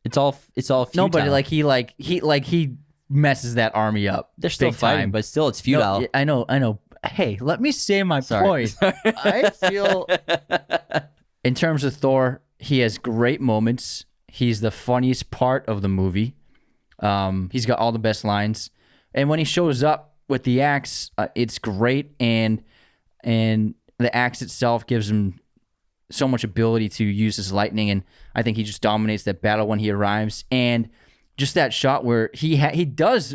It's all futile. No, but he messes that army up. They're still fighting, but still it's futile. No, I know. Hey, let me say my point. I feel in terms of Thor, he has great moments. He's the funniest part of the movie. He's got all the best lines, and when he shows up with the axe, it's great. And the axe itself gives him so much ability to use his lightning, and I think he just dominates that battle when he arrives. And just that shot where he does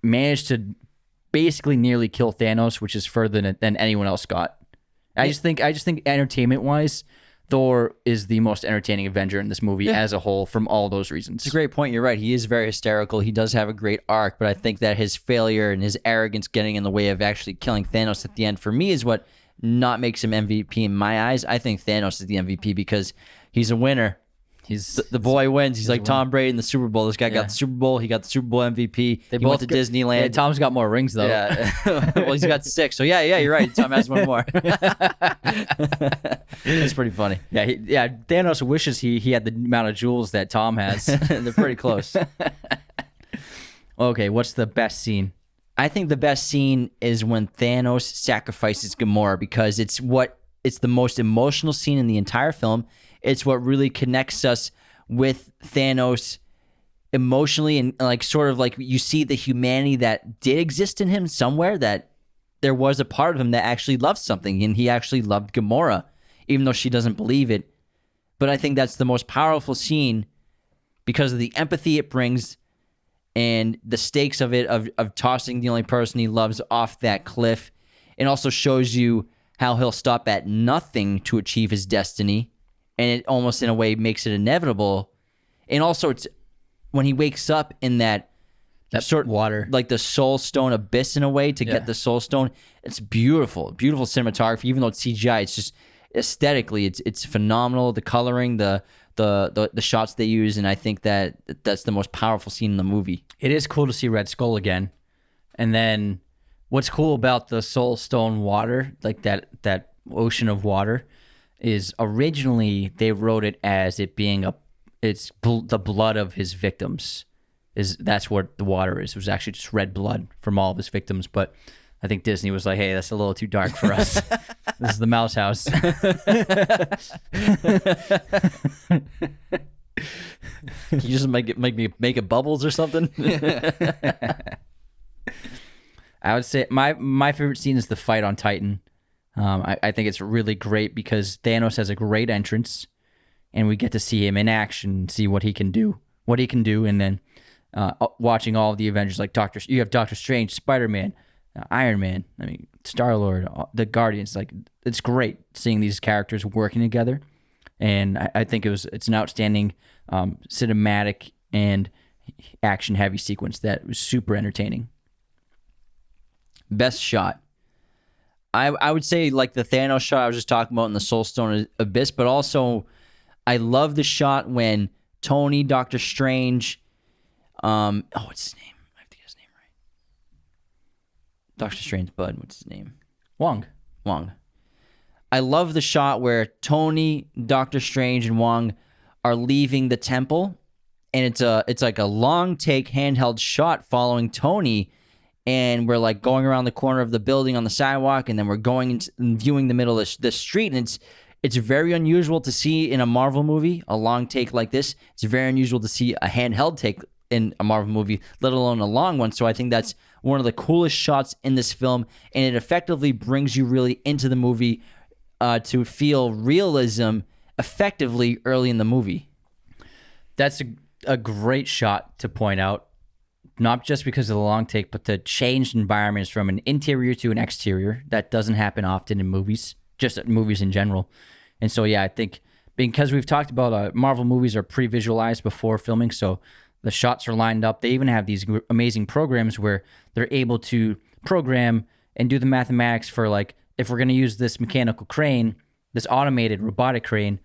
manage to basically nearly kill Thanos, which is further than anyone else got. I just think entertainment wise, Thor is the most entertaining Avenger in this movie as a whole from all those reasons. It's a great point. You're right. He is very hysterical. He does have a great arc, but I think that his failure and his arrogance getting in the way of actually killing Thanos at the end, for me, is what not makes him MVP in my eyes. I think Thanos is the MVP because he's a winner. The boy wins. He's like Tom Brady in the Super Bowl. This guy got the Super Bowl. He got the Super Bowl MVP. He went to Disneyland. Yeah, Tom's got more rings, though. Yeah. Well, he's got 6. So, yeah, you're right. Tom has one more. It's pretty funny. Yeah, Thanos wishes he had the amount of jewels that Tom has. They're pretty close. Okay, what's the best scene? I think the best scene is when Thanos sacrifices Gamora because it's the most emotional scene in the entire film. It's what really connects us with Thanos emotionally, and like sort of like you see the humanity that did exist in him somewhere, that there was a part of him that actually loved something, and he actually loved Gamora, even though she doesn't believe it. But I think that's the most powerful scene because of the empathy it brings and the stakes of it, of tossing the only person he loves off that cliff. It also shows you how he'll stop at nothing to achieve his destiny. And it almost in a way makes it inevitable. And also it's when he wakes up in that sort of water, like the soul stone abyss in a way to get the soul stone. It's beautiful cinematography. Even though it's CGI, it's just aesthetically, it's phenomenal. The coloring, the shots they use. And I think that's the most powerful scene in the movie. It is cool to see Red Skull again. And then what's cool about the soul stone water, like that ocean of water, is originally they wrote it as it being the blood of his victims. That's what the water is. It was actually just red blood from all of his victims. But I think Disney was like, hey, that's a little too dark for us. This is the Mouse House. You just make it bubbles or something. I would say my favorite scene is the fight on Titan. I think it's really great because Thanos has a great entrance, and we get to see him in action, see what he can do, and then watching all of the Avengers, like you have Doctor Strange, Spider-Man, Iron Man, Star-Lord, the Guardians. Like, it's great seeing these characters working together, and I think it's an outstanding cinematic and action-heavy sequence that was super entertaining. Best shot. I would say like the Thanos shot I was just talking about in the Soul Stone Abyss, but also I love the shot when Tony, Doctor Strange, what's his name? I have to get his name right. Doctor Strange bud, what's his name? Wong. I love the shot where Tony, Doctor Strange, and Wong are leaving the temple, and it's like a long take handheld shot following Tony. And we're like going around the corner of the building on the sidewalk, and then we're going and viewing the middle of this street. And it's very unusual to see in a Marvel movie a long take like this. It's very unusual to see a handheld take in a Marvel movie, let alone a long one. So I think that's one of the coolest shots in this film, and it effectively brings you really into the movie to feel realism effectively early in the movie. That's a great shot to point out. Not just because of the long take, but the changed environments from an interior to an exterior. That doesn't happen often in movies, just movies in general. And so, yeah, I think because we've talked about Marvel movies are pre-visualized before filming, so the shots are lined up. They even have these amazing programs where they're able to program and do the mathematics for, like, if we're going to use this mechanical crane, this automated robotic crane,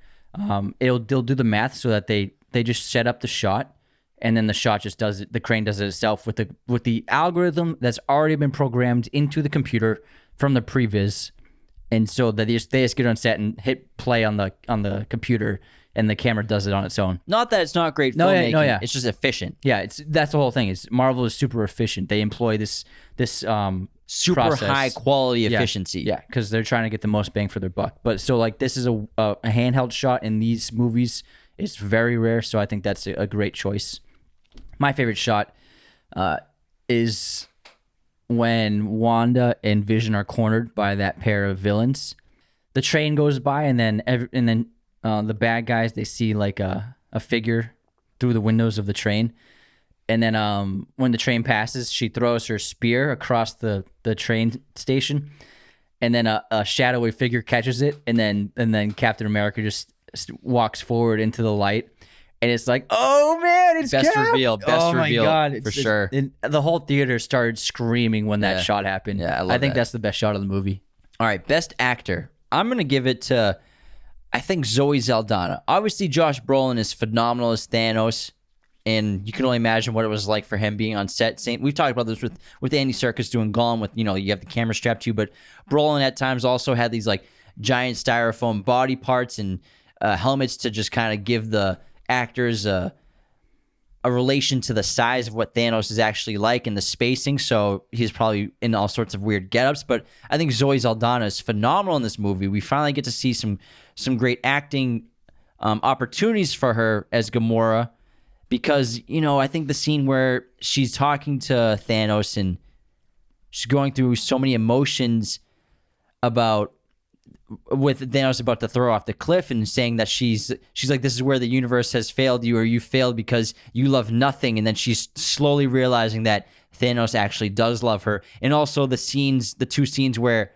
they'll do the math so that they just set up the shot. And then the shot just does it. The crane does it itself with the algorithm that's already been programmed into the computer from the previs, and so that they just get on set and hit play on the computer, and the camera does it on its own. Not that it's not great filmmaking. It's just efficient. Yeah, that's the whole thing. Marvel is super efficient. They employ this super process. High quality efficiency. Yeah, because they're trying to get the most bang for their buck. But so like this is a handheld shot in these movies. It's very rare, so I think that's a great choice. My favorite shot is when Wanda and Vision are cornered by that pair of villains. The train goes by, and then the bad guys, they see like a figure through the windows of the train. And then when the train passes, she throws her spear across the train station, and then a shadowy figure catches it, and then Captain America just walks forward into the light, and it's like, oh man, it's Best Cap! reveal. Best oh reveal. My God, for sure. The whole theater started screaming when that shot happened. Yeah, I think that's the best shot of the movie. All right, best actor. I'm going to give it to, I think, Zoe Saldana. Obviously, Josh Brolin is phenomenal as Thanos, and you can only imagine what it was like for him being on set. We've talked about this with Andy Serkis doing Gollum with, you have the camera strapped to you, but Brolin at times also had these like giant styrofoam body parts and helmets to just kind of give the actors a relation to the size of what Thanos is actually like and the spacing. So he's probably in all sorts of weird getups. But I think Zoe Saldana is phenomenal in this movie. We finally get to see some great acting opportunities for her as Gamora, because I think the scene where she's talking to Thanos and she's going through so many emotions with Thanos about to throw off the cliff and saying that she's like, this is where the universe has failed you, or you failed because you love nothing. And then she's slowly realizing that Thanos actually does love her. And also the two scenes where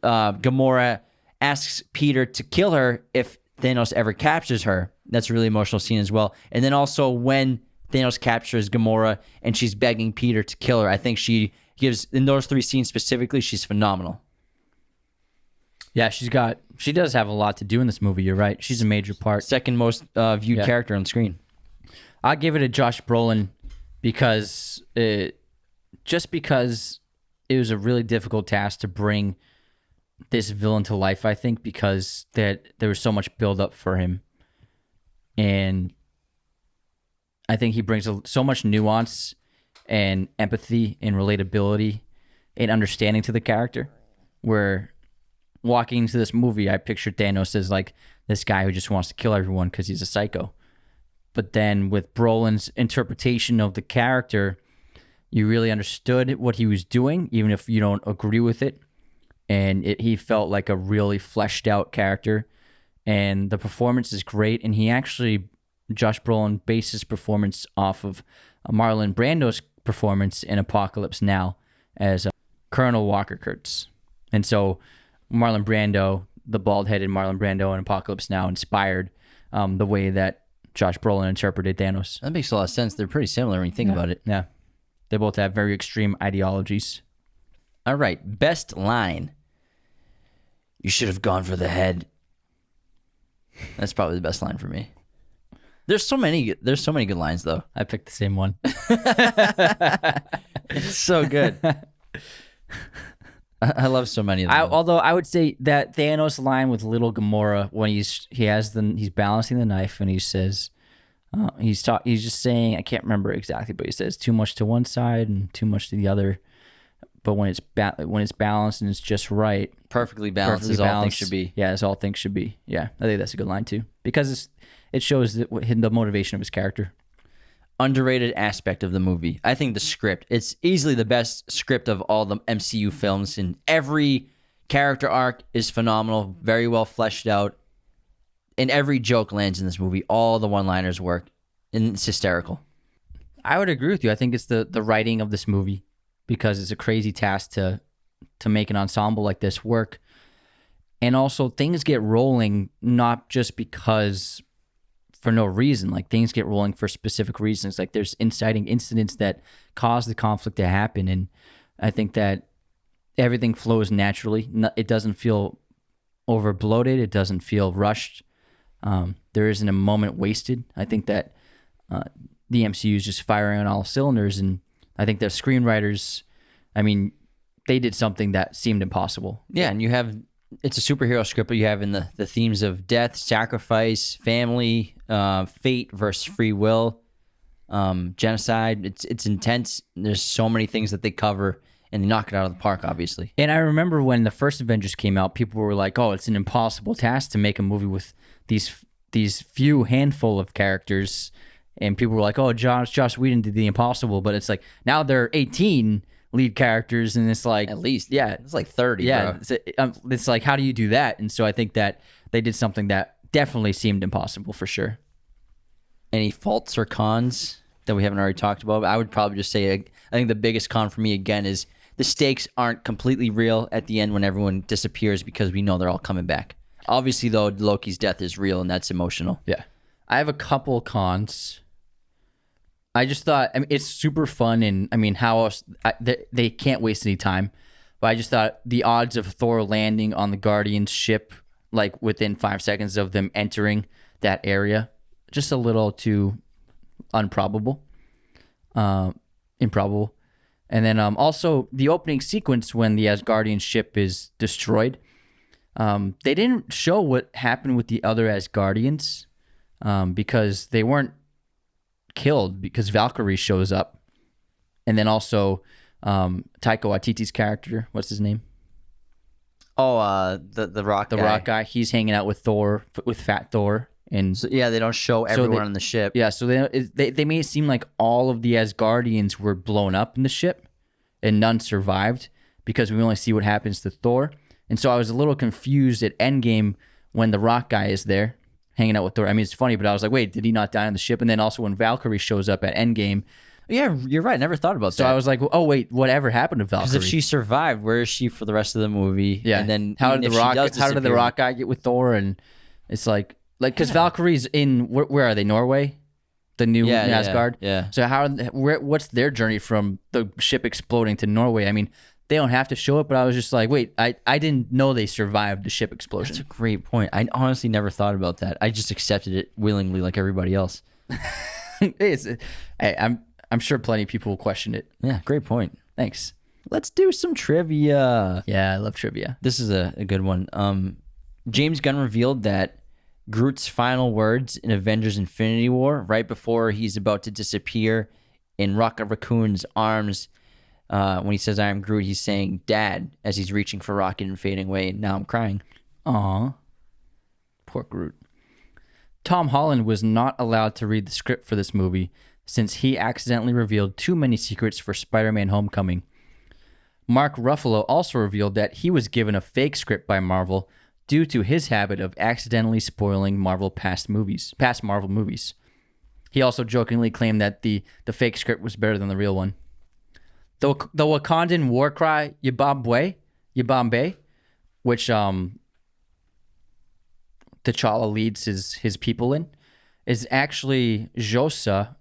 Gamora asks Peter to kill her if Thanos ever captures her. That's a really emotional scene as well. And then also when Thanos captures Gamora and she's begging Peter to kill her, I think she gives, in those three scenes specifically, she's phenomenal. Yeah, she does have a lot to do in this movie. You're right. She's a major part. Second most viewed character on screen. I'll give it to Josh Brolin because it was a really difficult task to bring this villain to life, I think, because there was so much buildup for him. And I think he brings so much nuance and empathy and relatability and understanding to the character, where walking into this movie, I pictured Thanos as like this guy who just wants to kill everyone because he's a psycho. But then with Brolin's interpretation of the character, you really understood what he was doing, even if you don't agree with it. And he felt like a really fleshed out character. And the performance is great. And Josh Brolin based his performance off of Marlon Brando's performance in Apocalypse Now as Colonel Walker Kurtz. And so Marlon Brando, the bald-headed Marlon Brando in Apocalypse Now, inspired the way that Josh Brolin interpreted Thanos. That makes a lot of sense. They're pretty similar when you think about it. Yeah. They both have very extreme ideologies. All right. Best line. You should have gone for the head. That's probably the best line for me. There's so many good lines, though. I picked the same one. It's so good. I love so many of them. Although I would say that Thanos line with little Gamora when he's balancing the knife and he says he's just saying, I can't remember exactly, but he says too much to one side and too much to the other. But when it's balanced and it's just right, perfectly balanced is all things should be. Yeah, as all things should be. Yeah, I think that's a good line too, because it shows the motivation of his character. Underrated aspect of the movie, I think the script. It's easily the best script of all the MCU films, and every character arc is phenomenal, very well fleshed out, and every joke lands in this movie. All the one-liners work, and it's hysterical. I would agree with you. I think it's the writing of this movie, because it's a crazy task to make an ensemble like this work. And also things get rolling not just because for no reason. Like things get rolling for specific reasons. Like there's inciting incidents that cause the conflict to happen. And I think that everything flows naturally. It doesn't feel over bloated. It doesn't feel rushed. There isn't a moment wasted. I think that the MCU is just firing on all cylinders. And I think their screenwriters, they did something that seemed impossible. Yeah, and it's a superhero script, but you have in the themes of death, sacrifice, family, fate versus free will, genocide. It's intense. There's so many things that they cover, and they knock it out of the park, obviously. And I remember when the first Avengers came out, people were like, oh, it's an impossible task to make a movie with these few handful of characters. And people were like, oh, Joss Whedon did the impossible. But it's like, now there are 18 lead characters, and it's like... At least. Yeah. It's like 30, yeah, bro. It's like, how do you do that? And so I think that they did something that definitely seemed impossible for sure. Any faults or cons that we haven't already talked about? I would probably just say, I think the biggest con for me, again, is the stakes aren't completely real at the end when everyone disappears, because we know they're all coming back. Obviously, though, Loki's death is real, and that's emotional. Yeah. I have a couple cons. I just thought, I mean, it's super fun, and I mean, how else? They can't waste any time. But I just thought the odds of Thor landing on the Guardians ship, like within 5 seconds of them entering that area, just a little too improbable. And then also the opening sequence when the Asgardian ship is destroyed. They didn't show what happened with the other Asgardians because they weren't killed because Valkyrie shows up. And then also Taika Waititi's character, what's his name? Oh, the rock guy. The rock guy. He's hanging out with Thor, with Fat Thor. And so, yeah, they don't show everyone on the ship. Yeah, so they made it seem like all of the Asgardians were blown up in the ship and none survived because we only see what happens to Thor. And so I was a little confused at Endgame when the rock guy is there hanging out with Thor. I mean, it's funny, but I was like, wait, did he not die on the ship? And then also when Valkyrie shows up at Endgame. Yeah, you're right. I never thought about that. So I was like, oh, wait, whatever happened to Valkyrie? Because if she survived, where is she for the rest of the movie? Yeah. And then how did the rock guy get with Thor? And it's like because Valkyrie's in where are they? Norway, the new Asgard. Yeah. So what's their journey from the ship exploding to Norway? I mean, they don't have to show it, but I was just like, wait, I didn't know they survived the ship explosion. That's a great point. I honestly never thought about that. I just accepted it willingly, like everybody else. I'm sure plenty of people will question it. Yeah, great point. Thanks. Let's do some trivia. Yeah, I love trivia. This is a good one. James Gunn revealed that Groot's final words in Avengers Infinity War, right before he's about to disappear in Rocket Raccoon's arms, when he says, "I am Groot," he's saying, "Dad," as he's reaching for Rocket and fading away. And now I'm crying. Aw. Poor Groot. Tom Holland was not allowed to read the script for this movie since he accidentally revealed too many secrets for Spider-Man Homecoming. Mark Ruffalo also revealed that he was given a fake script by Marvel due to his habit of accidentally spoiling past Marvel movies. He also jokingly claimed that the fake script was better than the real one. The Wakandan war cry, Yibambe, which T'Challa leads his people in, is actually Xhosa,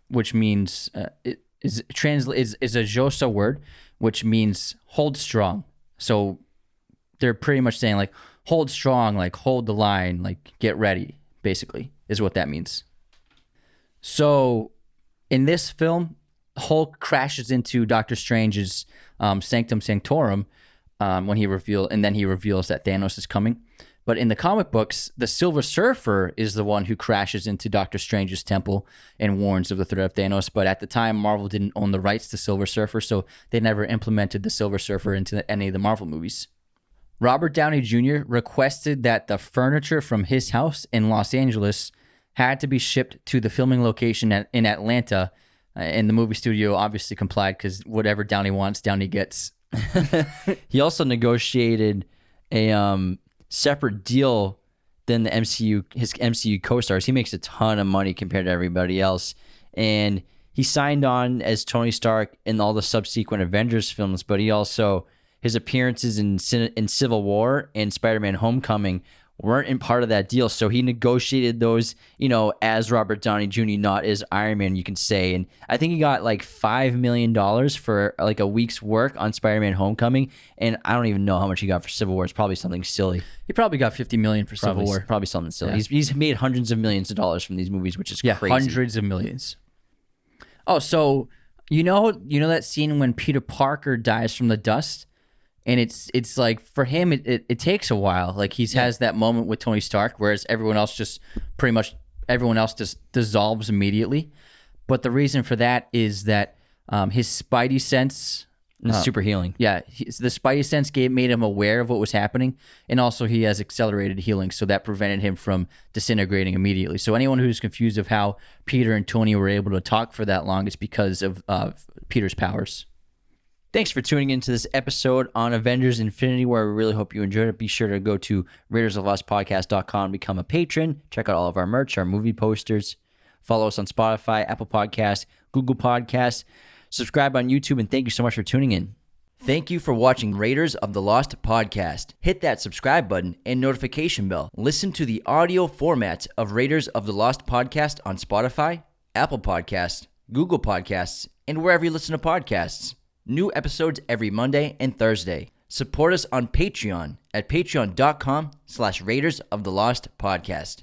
which means is a Xhosa word, which means hold strong. So they're pretty much saying like hold strong, like hold the line, like get ready, basically, is what that means. So in this film, Hulk crashes into Doctor Strange's Sanctum Sanctorum when he reveals that Thanos is coming. But in the comic books, the Silver Surfer is the one who crashes into Doctor Strange's temple and warns of the threat of Thanos. But at the time, Marvel didn't own the rights to Silver Surfer, so they never implemented the Silver Surfer into any of the Marvel movies. Robert Downey Jr. requested that the furniture from his house in Los Angeles had to be shipped to the filming location in Atlanta, and the movie studio obviously complied because whatever Downey wants, Downey gets. He also negotiated a separate deal than his MCU co-stars. He makes a ton of money compared to everybody else, and he signed on as Tony Stark in all the subsequent Avengers films, but he also, his appearances in Civil War and Spider-Man Homecoming weren't in part of that deal. So he negotiated those, as Robert Downey Jr., not as Iron Man, you can say. And I think he got like $5 million for like a week's work on Spider-Man Homecoming. And I don't even know how much he got for Civil War. It's probably something silly. He probably got $50 million for Civil War. Probably something silly. Yeah. He's made hundreds of millions of dollars from these movies, which is crazy. Hundreds of millions. Oh, so you know that scene when Peter Parker dies from the dust? And it's like, for him, it takes a while. Like, has that moment with Tony Stark, whereas everyone else just dissolves immediately. But the reason for that is that his Spidey sense... super healing. Yeah, the Spidey sense made him aware of what was happening, and also he has accelerated healing, so that prevented him from disintegrating immediately. So anyone who's confused of how Peter and Tony were able to talk for that long is because of Peter's powers. Thanks for tuning into this episode on Avengers Infinity War. We really hope you enjoyed it. Be sure to go to RaidersOfLostPodcast.com, become a patron, check out all of our merch, our movie posters, follow us on Spotify, Apple Podcasts, Google Podcasts, subscribe on YouTube, and thank you so much for tuning in. Thank you for watching Raiders of the Lost podcast. Hit that subscribe button and notification bell. Listen to the audio format of Raiders of the Lost podcast on Spotify, Apple Podcasts, Google Podcasts, and wherever you listen to podcasts. New episodes every Monday and Thursday. Support us on Patreon at patreon.com/Raiders of the Lost podcast.